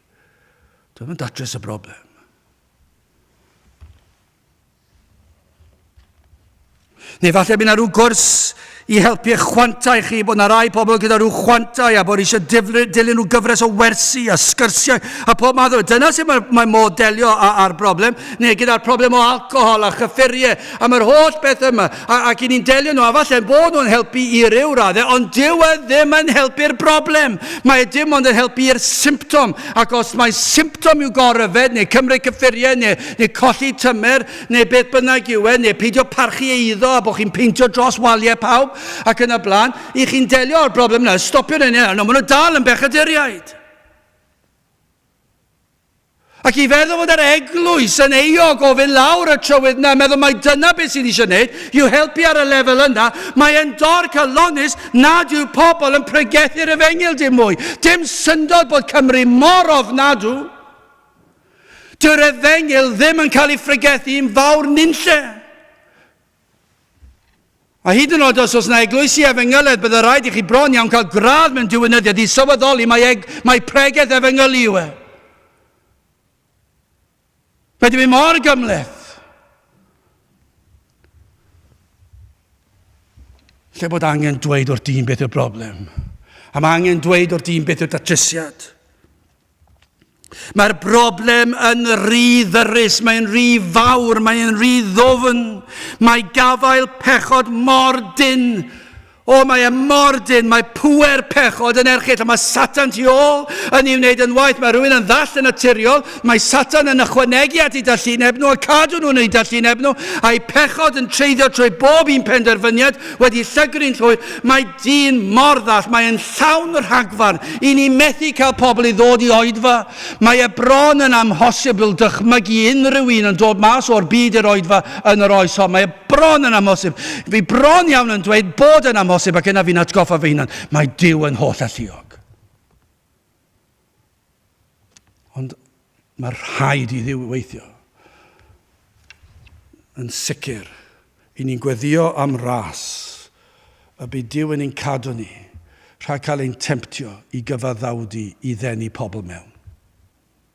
Dyma'n datrys y broblem. Neu falle bydd yna rhyw gwrs i helpu eich chwantau chi, bod yna rai pobl gyda rhyw chwantau a bod eisiau dilyn nhw gyfres o wersi a sgyrsiau a pob math o. Dyna sy'n mae modd delio a'r broblem, neu gyda'r problem o alcohol a chyffuriau a mae'r holl beth yma ac i ni'n delio nhw a falle bod nhw'n helpu i ryw raddau, ond dyw e ddim yn helpu'r broblem. Mae e dim ond yn helpu i'r symptom, ac os mae symptom i'w goryfed neu cymryd cyffuriau neu colli tymer neu beth bynnag yw e, neu peidio parchu eiddo a bod chi'n peintio dros waliau pawb ac yn y blaen, i chi'n delio o'r broblem yna, stopio yn yna, maen nhw dal yn bechaduriaid. Ac i feddwl bod yr eglwys yn euog o fynd lawr y trywydd yna, meddwl mai dyna beth sydd eisiau gwneud, yw helpu ar y lefel yna, mae e'n dor calonus nad yw pobl yn pregethu'r Efengyl dim mwy. Dim syndod bod Cymru mor ofnadw. Dyw'r Efengyl ddim yn cael ei phregethu yn fawr nunlle. A hyd yn oed os yna eglwysi Efengyled, bydd y rhaid i chi bron iawn cael gradd mewn diwynyddiad i sylweddoli mae pregeth Efengyl yw e. Mae wedi mynd mor gymleth. Lle bod angen dweud o'r dyn beth yw'r broblem. A mae angen dweud o'r dyn beth yw'r datrysiad. Mae'r broblem yn rhy ddyrus, mae'n rhy fawr, mae'n rhy ddofn. Mae gafael pechod mor dyn. O, mae e mor dyn, mae pwer pechod yn erchyll, a mae Satan tu ôl yn ei wneud yn waith. Mae rhywun yn ddall yn naturiol, mae Satan yn ychwanegu at ei darluneb nhw, a cadw nhw'n ei darluneb nhw, a'i pechod yn treiddio trwy bob un penderfyniad wedi llygru'n llwyr. Mae dyn mor ddall, mae'n llawn rhagfarn, i ni methu cael pobl i ddod i oedfa. Mae e bron yn amhosibl dychmygu unrhyw un yn dod mas o'r byd i'r oedfa yn yr oes hon. Mae e bron yn amhosib. Fi bron iawn yn dweud bod yn amhosib. Ac yna fi'n atgoffa fy hunan, mae Duw yn holl alluog. Ond mae rhaid i Dduw weithio. yn sicr, i ni'n gweddio am ras, y bydd Duw yn ein cadw ni, rhag cael ein temptio i gyfaddawdu i ddenu pobl mewn.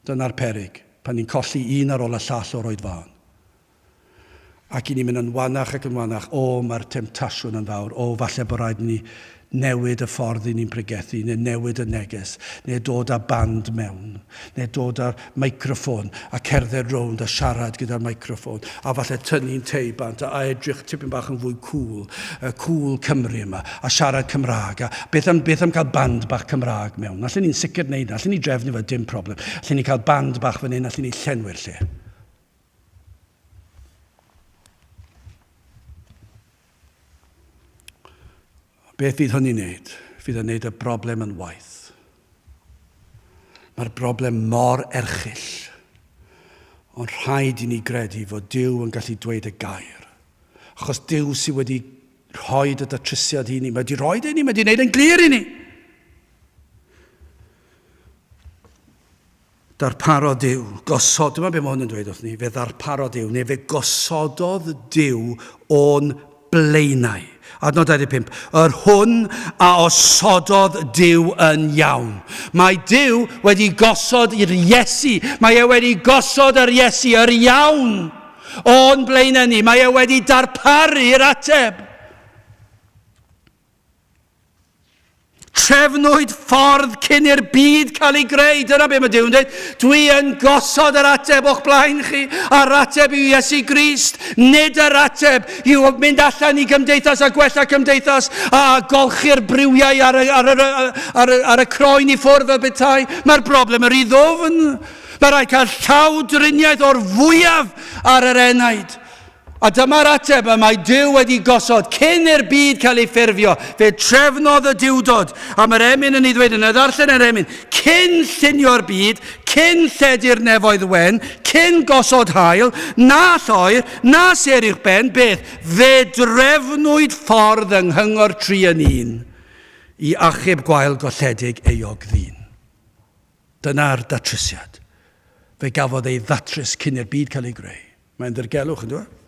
Dyna'r peryg, pan ni'n colli un ar ôl y llall o'r oedfaen. Ac i ni'n mynd yn wanach ac yn wanach, mae'r temptasiwn yn fawr, falle bod rhaid ni newid y ffordd i ni'n pregethu, neu newid y neges, neu dod â band mewn, neu dod â'r microffon a cerdded rownd a siarad gyda'r microffon, a falle tynnu'n teibant a edrych tipyn bach yn fwy cool, cool Cymru yma, a siarad Cymraeg, a beth am cael band bach Cymraeg mewn. Allen ni'n sicr wneud, allen ni drefnu fe, dim problem. Allen ni cael band bach fan hyn, allen ni llenwi'r lle. Beth fydd hynny'n wneud? Fydd yn wneud y broblem yn waith. Mae'r broblem mor erchyll, ond rhaid i ni gredu fod Duw yn gallu dweud y gair. Achos Duw sydd wedi rhoi y datrysiad i ni, mae wedi rhoi i ni, mae wedi wneud yn glir i ni. Darparo Duw, gosod, dyma beth mae hwn yn dweud wrth ni, fe ddarparo Duw, neu fe gosododd Duw o'n blaenau. Adnod 25, yr hwn a osododd Duw yn iawn. Mae Duw wedi gosod i'r Iesu. Mae e wedi gosod yr Iesu, yr iawn, o'n blaenau ni. Mae e wedi darparu'r ateb. Trefnwyd ffordd cyn i'r byd cael ei greu. Dyna beth mae Duw'n dweud. Dwi yn gosod yr ateb o'ch blaen chi. A'r ateb yw Iesu Grist. Nid yr ateb yw mynd allan i gymdeithas a gwella cymdeithas a golchi'r briwiau ar y croen i ffwrdd y betai. Mae'r broblem yr iddofn. Mae rhaid cael llawdriniaeth o'r fwyaf ar yr enaid. A dyma'r ateb y mae Duw wedi gosod cyn i'r byd cael ei ffurfio. Fe trefnodd y diwdod. A mae'r emyn yn ei ddweud yn y ddarllen yr emyn. Cyn llunio'r byd, cyn lledu'r nefoedd wen, cyn gosod haul, na lloer, na ser i'ch ben, beth? Fe drefnwyd ffordd yng nghyngor tri yn un i achub gwael golledig eog ddyn. Dyna'r datrysiad. Fe gafodd ei ddatrys cyn i'r byd cael ei greu. Mae'n ddirgelwch yn dweud.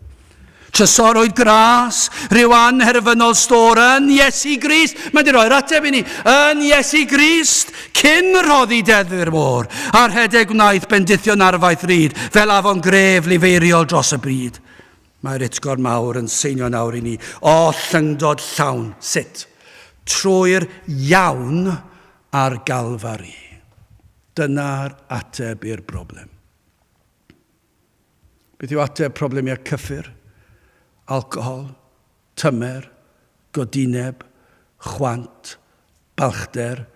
Trysorwyd gras, rhyw anherfynol stor yn Iesu Grist. Mae wedi rhoi'r ateb i ni. Yn Iesu Grist, cyn roddi deddfu'r môr, a'r rhedeg wnaeth bendithio'n arfaith ryd, fel afon gref lifeiriol dros y bryd. Mae'r utgor mawr yn seinio nawr i ni. O llyngdod llawn, sut? Trwy'r iawn ar galfari. Dyna'r ateb i'r broblem. Beth yw ateb problemau cyffur? Alcohol, tymer, godineb, chwant, balchder,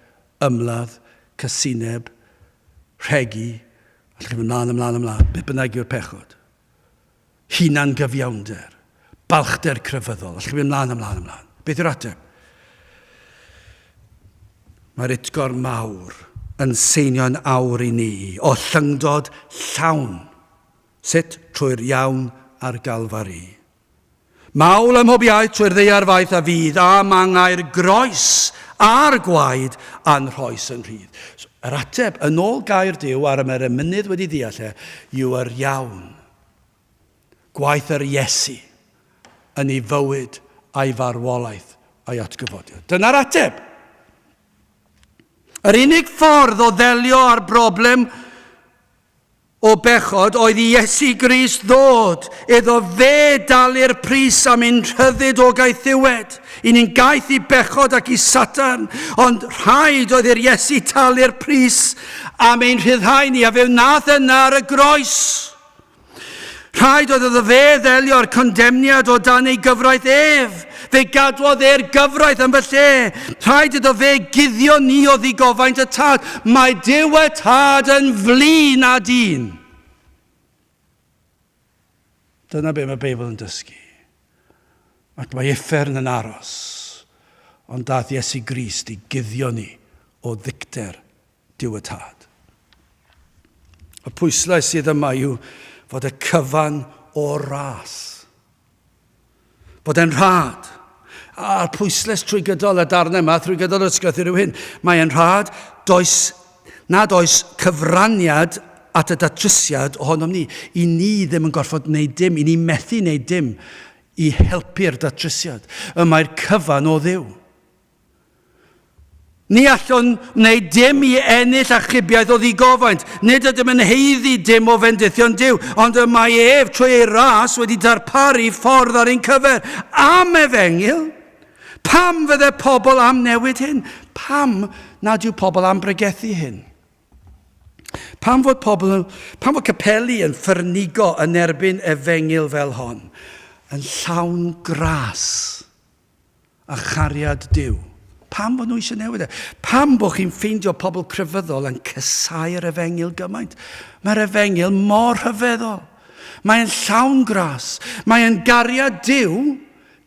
ymladd, casineb, rhegi, allwch chi'n ymlaen, beth bynnag yw'r pechod. Hunan gyfiawnder, balchder crefyddol, allwch chi'n ymlaen. Beth yw'r ateb? Mae'r utgor mawr yn seinio'n awr i ni, o llyngdod llawn. Sut? Trwy'r iawn ar galfari. Mawl ym mhob iaith trwy'r ddeiar faith a fydd, a mangau'r groes a'r gwaed a'n rhoes yn rhydd. So, yr ateb yn ôl gair Duw ar yr emynydd wedi ddeall yw yr iawn. Gwaith yr Iesu yn ei fywyd a'i farwolaeth a'i atgyfodiad. Dyna'r ateb. Yr unig ffordd o ddelio â'r broblem o bechod oedd i Iesu Grist ddod, iddo fe dalu'r pris am ein rhyddid o gaethiwed. I ni'n gaeth i bechod ac i Satan, ond rhaid oedd i'r Iesu talu'r pris am ein rhyddhau ni, a fe wnaeth yna ar y groes. Rhaid oedd iddo fe ddelio'r condemniad o dan ei gyfraith ef. Fe gadwodd e'r gyfraith yn fy lle. Rhaid iddo fe guddio ni o ddigofaint y tad. Mae Duw y tad yn flin a dyn. Dyna be mae Beibl yn dysgu. Ac mae uffern yn aros. Ond daeth Iesu Grist i guddio ni o ddicter Duw y tad. Y pwyslais sydd yma yw fod y cyfan o ras. Bod e'n rhad. A'r pwysles trwy gydol y darnau yma, trwy gydol y ysgrifennu rhyw hyn, mae'n rhad, nad oes cyfraniad at y datrysiad ohonom ni. I ni ddim yn gorfod wneud dim, i ni methu wneud dim i helpu'r datrysiad. Mae'r cyfan o Dduw. Ni allwn wneud dim i ennill achubiaeth o ddigofaint. Nid ydym yn heiddi dim o fendithion Duw, ond y mae ef trwy ei ras wedi darparu ffordd ar ein cyfer am Efengil. Pam fydde pobl am newid hyn? Pam nad yw pobl am bregethu hyn? Pam fod capeli yn ffyrnigo yn erbyn Efengil fel hon, yn llawn gras a chariad Duw? Pam bod nhw eisiau newid e? Pam bod chi'n ffeindio pobl crefyddol yn cysau'r Efengil gymaint? Mae'r Efengil mor rhyfeddol. Mae'n llawn gras. Mae'n gariad Duw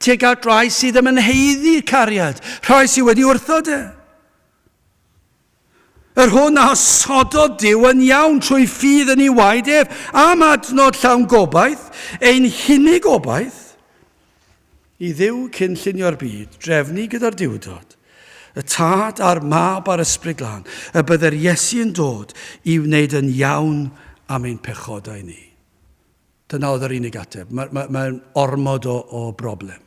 tuag at rai sydd ddim yn heiddi'r cariad. Rhai sydd wedi wrthod e. Yr hwn a sododd Duw yn iawn trwy ffydd yn ei waed ef am adnod llawn gobaith, ein hunig gobaith, i Dduw cynllunio'r byd, drefnu gyda'r diwdod, y tad a'r mab a'r ysbryd glân, y byddai'r Iesu yn dod i wneud yn iawn am ein pechodau ni. Dyna oedd yr unig ateb. Mae'n ormod o broblem.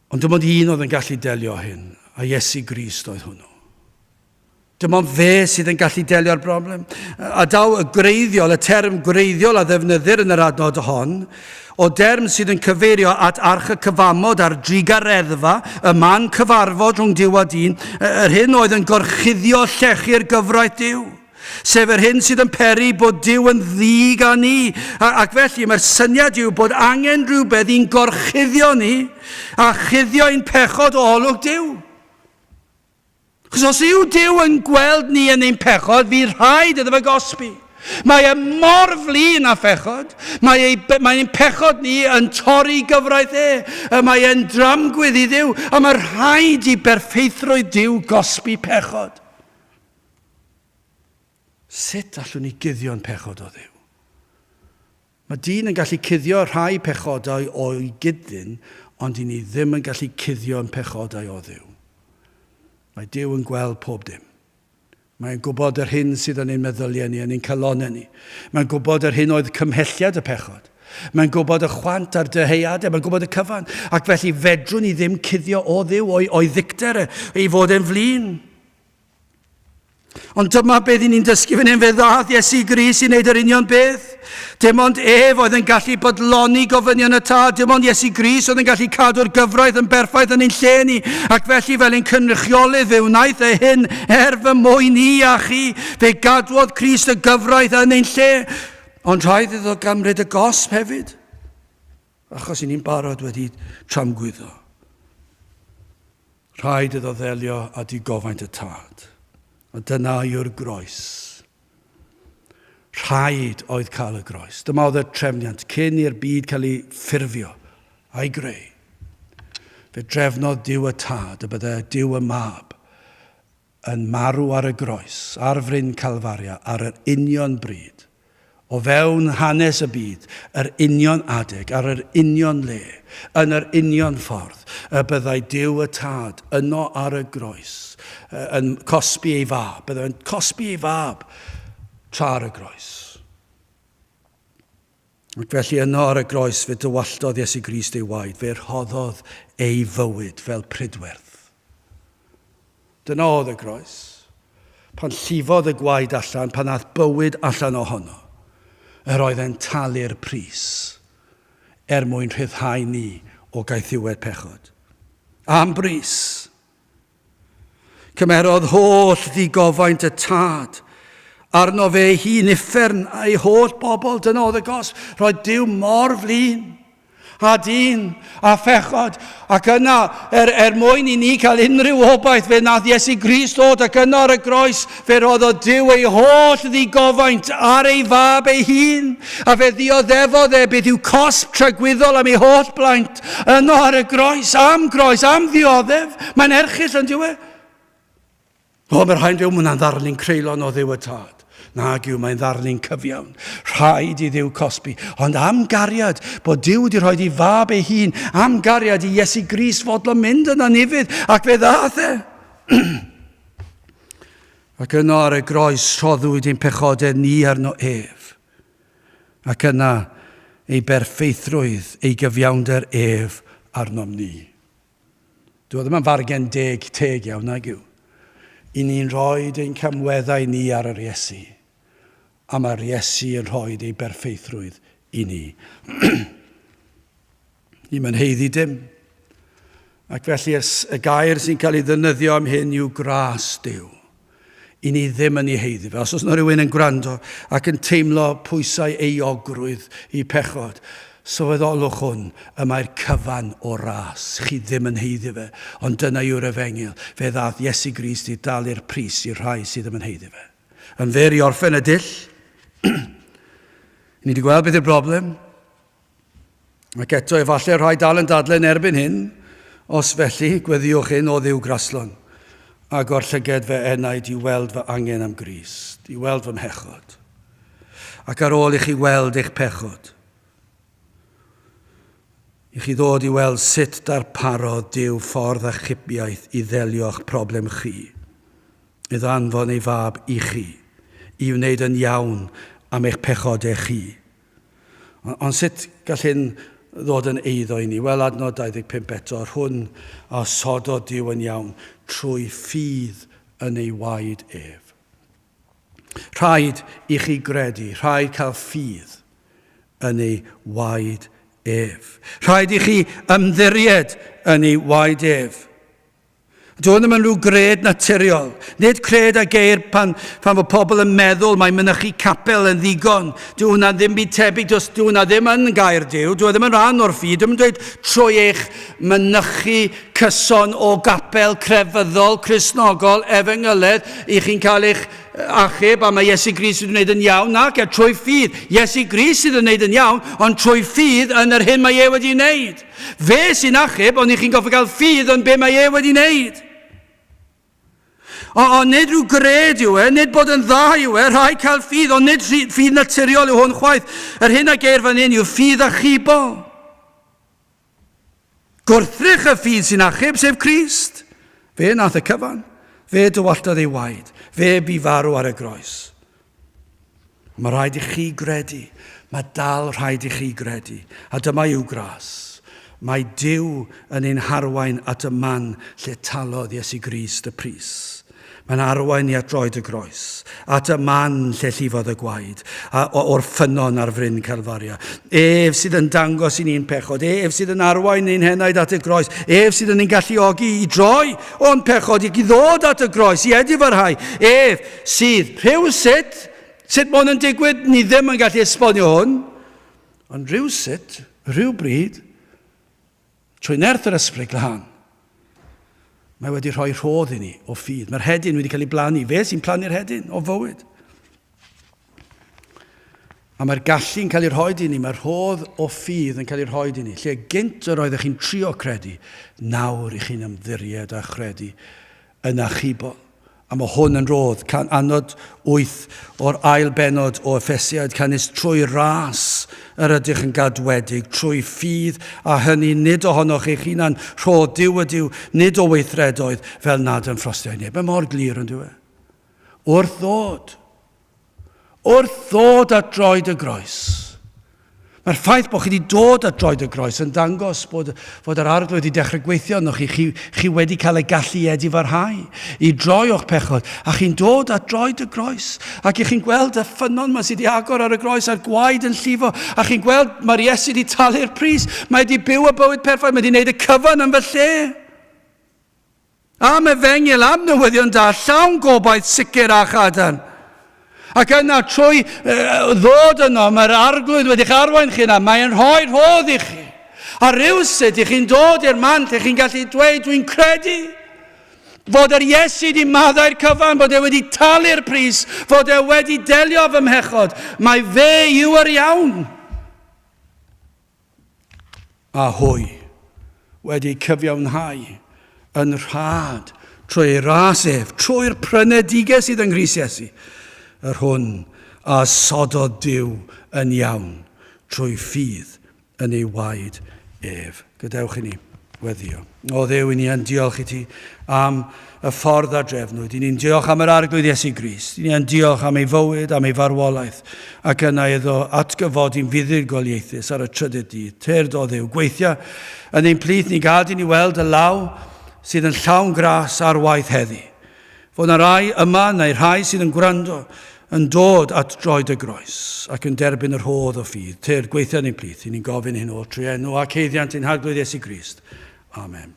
Ond dim ond un oedd yn gallu delio hyn, a Iesu Grist oedd hwnnw. Dim ond fe sydd yn gallu delio'r broblem. A daw y greiddiol, y term greiddiol a ddefnyddir yn yr adnod hon, o derm sydd yn cyfeirio at arch y cyfamod a'r drigareddfa, y man cyfarfod rhwng Duw a dyn, yr hyn oedd yn gorchuddio llechu'r gyfraith Duw. Sef yr hyn sydd yn peri bod Duw yn ddig a ni. Ac felly mae'r syniad yw bod angen rhywbeth i'n gorchuddio ni a chuddio ein pechod o olwg Duw. Chos os yw Duw yn gweld ni yn ein pechod, fi rhaid iddo fe gosbi. Mae e mor flin a phechod. Mae'n pechod ni yn torri gyfraith e. Mae e'n dramgwydd i Dduw. A mae rhaid i berffeithrwydd Duw gosbi pechod. Sut allwn ni guddio'n pechod o Dduw? Mae dyn yn gallu cuddio rhai pechodau o'i gyddyn, ond i ni ddim yn gallu cuddio'n pechodau o Dduw. Mae Duw yn gweld pob dim. Mae'n gwybod yr hyn sydd yn ein meddyliau ni, yn ein calonau ni. Mae'n gwybod yr hyn oedd cymhelliad y pechod. Mae'n gwybod y chwant a'r dyheuadau, mae'n gwybod y cyfan. Ac felly fedrwn ni ddim cuddio o Dduw o'i ddicter ei fod e'n flin. Ond dyma beth ni'n dysgu fan hyn, fe ddath Iesu Grist i wneud yr union beth. Dim ond ef oedd yn gallu bodloni gofynion y tad, dim ond Iesu Grist oedd yn gallu cadw'r gyfraith yn berffaith yn ein lle ni, ac felly fel ein cynrychiolydd fe wnaeth e hyn fy mwyn ni a chi, fe gadwodd Crist y gyfraith yn ein lle, ond rhaid iddo gymryd y gosb hefyd, achos i ni'n barod wedi tramgwyddo. Rhaid iddo ddelio a digofaint y tad. A dyna yw'r groes. Rhaid oedd cael y groes. Dyma oedd y trefniant cyn i'r byd cael ei ffurfio a'i greu. Fe drefnodd Duw y tad, y bydde Duw y mab yn marw ar y groes, ar fryn Calfaria, ar yr union bryd, o fewn hanes y byd, yr union adeg, ar yr union le, yn yr union ffordd, y byddai Duw y tad yno ar y groes, yn cosbi ei fab, byddai'n cosbi ei fab tra'r y groes. Ac felly yno ar y groes fe dywallodd Iesu Grist ei waed, fe rhoddodd ei fywyd fel pridwerth. Dyna oedd y groes. Pan llifodd y gwaed allan, pan nath bywyd allan ohono, yr oedd e'n talu'r pris mwyn rhyddhau ni o gaethiwed pechod. Am bris. Cymerodd holl ddigofaint y tad. Arno fe hun uffern a'i holl bobl, dyna oedd y gosb. Roedd Duw mor flin, a dyn, a phechod, ac yna, mwyn i ni cael unrhyw obaith, fe nath Iesu Grist dod, ac yna ar y groes, fe roedd o Duw ei holl ddigofaint ar ei fab ei hun, a fe ddioddefodd beth yw cosb tragwyddol am ei holl blaint, yna ar y groes, am ddioddef, mae'n erchyll yn diwedd. O, mae'r rhaid yw mwyn ddarlun creulon o Dduw y tad. Nag yw, mae'n ddarlun cyfiawn. Rhaid i Dduw cosbi. Ond am gariad, bod Duw wedi rhoi i fab ei hun, am gariad i Iesu Grist fodlo mynd yn anifydd, ac fe ddath e. Ac yno ar y groes rhoddwyd ein pechodau ni arno ef. Ac yna ei berffeithrwydd, ei gyfiawnder ef arnom ni. Doedd yma'n fargen teg iawn nag yw. I ni'n rhoi ein camweddau ni ar yr Iesu. A mae'r Iesu yn rhoi ei berffeithrwydd i ni. Ni'n mynheiddi dim. Ac felly y gair sy'n cael ei ddefnyddio am hyn yw gras Duw. I ni ddim yn ei heiddi fe. Os oes yna rhywun yn gwrando ac yn teimlo pwysau euogrwydd i pechod, sylweddolwch hwn, y mae'r cyfan o ras. Chi ddim yn heiddi fe, ond dyna yw'r efengil. Fe ddath Iesu Grist i dalu'r pris i'r rhai sydd ddim yn heiddi fe. Yn fer i orffen y dull, ni wedi gweld beth yw'r broblem. Ac eto, efallai rhai dal yn dadlen erbyn hyn, os felly gweddiwch hyn o ddiw graslon, a gorllyged fe enaid i weld fy angen am Grist, i weld fy mhechod. Ac ar ôl i chi weld eich pechod, i chi ddod i weld sut darparodd Duw ffordd a chybiaeth i ddelio'ch problem chi, i ddanfon ei fab i chi, i wneud yn iawn am eich pechodau chi. Ond sut gall hyn ddod yn eiddo i ni? Wel, adnod 25 eto, hwn a sododd Duw yn iawn trwy ffydd yn ei waed ef. Rhaid i chi gredu, rhaid cael ffydd yn ei waed ef. Rhaid i chi ymddiried yn ei waed ef. Doedd ddim yn rhyw gred naturiol. Nid cred a geir pan fod pobl yn meddwl mae mynychu capel yn ddigon. Dyw hwnna ddim byd tebyg, dyw hwnna ddim yn gair Duw. Dyw ddim yn rhan o'r ffydd. Dyw ddim yn dweud trwy eich mynychu cyson o gapel crefyddol, Cristnogol, efengyledd, i chi'n cael eich achub a mae Iesu Grist sydd yn gwneud yn iawn, nac trwy ffydd. Iesu Grist sydd yn gwneud yn iawn, ond trwy ffydd yn yr hyn mae e wedi wneud. Fe sy'n achub, ond i chi'n goffi cael ffydd yn be mae e wedi wneud. Ond nid rhyw gred yw e, nid bod yn dda yw e, rhaid cael ffydd, ond nid ffydd naturiol yw hwn chwaith. Yr hyn a geir fan hyn yw ffydd achubol. Gwrthrych y ffydd sy'n achub, sef Crist. Fe nath y cyfan, fe dywallodd ei waed, fe bu farw ar y groes. Mae rhaid i chi gredu, mae dal rhaid i chi gredu, a dyma yw gras. Mae Duw yn ein harwain at y man lle talodd Iesu Grist y pris. Mae'n arwain ni at droed y groes, at y man lle llifodd y gwaed, o'r ffynon ar fryn Calfaria. Ef sydd yn dangos i ni'n pechod, ef sydd yn arwain ni'n henaid at y groes, ef sydd yn ein galluogi i droi o'n pechod, i ddod at y groes, i edifarhau. Ef sydd rhywsut, sut mae hwn yn digwydd, ni ddim yn gallu esbonio hwn, ond rhywsut, rhywbryd, trwy nerth yr ysbryd glân, mae wedi rhoi rhodd i ni o ffydd. Mae'r hedyn wedi cael ei blannu. Fe sy'n plannu'r hedyn o fywyd. A mae'r gallu'n cael ei rhoi i ni, mae'r rhodd o ffydd yn cael ei rhoi i ni. Lle gynt yr oeddech chi'n trio credu, nawr i chi'n ymddiried a chredu yn achubol. A mae hwn yn rodd, anod 8 o'r ail benod o Effesiaid, canys trwy ras yr ydych yn gadwedig, trwy ffydd a hynny nid ohonoch eich hunan rhodd Duw y Duw, nid o weithredoedd fel nad yn ffrostiau neb. Mae mor glir yn diwe. Wrth ddod at droed y groes. Mae'r ffaith bod chi wedi dod at droed y groes yn dangos bod yr arglwydd wedi dechrau gweithio arnoch chi wedi cael y gallu edifarhau i droi o'ch pechod, a chi'n dod at droed y groes, ac chi'n gweld y ffynon yma sydd wedi agor ar y groes a'r gwaed yn llifo, a chi'n gweld mae'r Iesu wedi talu'r pris, mae wedi byw y bywyd perffaith, mae wedi gwneud y cyfan yn fy lle. Am efengil, am newyddion da, llawn gobaith sicr a chadarn. Ac yna trwy ddod yno, mae'r arglwydd wedi'ch arwain chi yna, mae'n rhoi rhodd i chi. A rhywsut i chi'n dod i'r man lle chi'n gallu dweud, dwi'n credu fod yr Iesu wedi maddau'r cyfan, bod e wedi talu'r pris, fod e wedi delio fy mhechod. Mae fe yw yr iawn. A hwy wedi cyfiawnhau yn rhad trwy ras ef, trwy'r prynedigau sydd yng Nghrist Iesu. Yr hwn a sododd Duw yn iawn trwy ffydd yn ei waed ef. Gadewch i ni weddio. O Dduw, i ni yn diolch i ti am y ffordd a drefnwyd. I ni'n diolch am yr arglwydd Iesu Grist. I ni'n diolch am ei fywyd, am ei farwolaeth, ac yna iddo atgyfodi'n fuddugoliaethus ar y trydydd dydd. Tyrd o Dduw, gweithio yn ein plith ni gad i ni weld y law sydd yn llawn gras ar waith heddi. Fod yna rai yma neu rhai sydd yn gwrando yn dod at droed y groes ac yn derbyn yr hodd o ffydd. Tyrd, gweithio yn ein plith. I ni'n gofyn hyn o trwy enw ac heiddiant ein harglwydd Iesu Grist. Amen.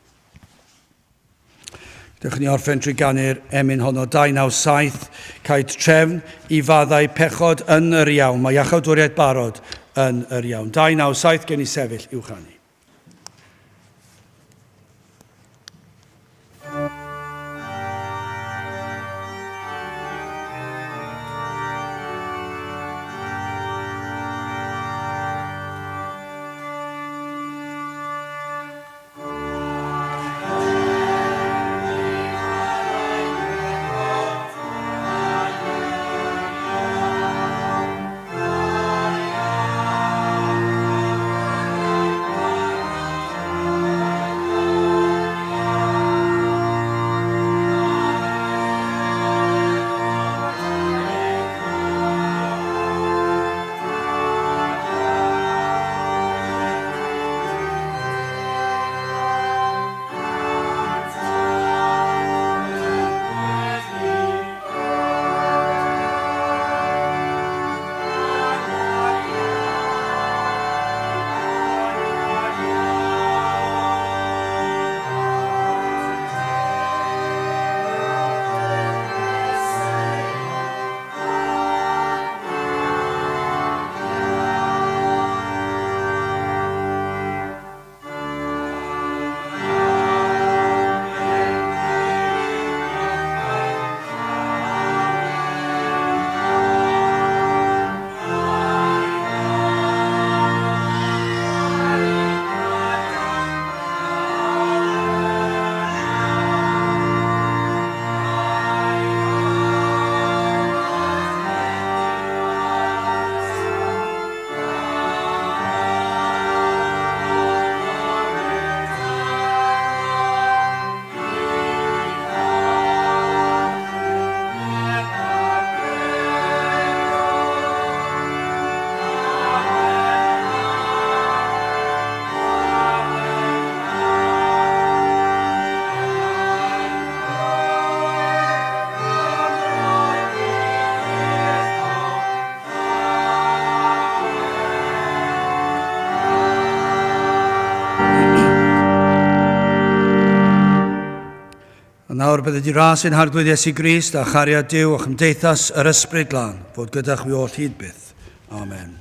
Dewch ni orffen trwy ganu'r emyn honno 297, caid trefn i faddau pechod yn Yr Iawn. Mae iachawdwriaeth barod yn Yr Iawn. 297 gen i sefyll i'w chanu. Nawr bydd ydi ras yn harglwydd Iesu Grist a chariad Duw a chymdeithas yr ysbryd lan, fod gyda chwi oll hyd byth. Amen.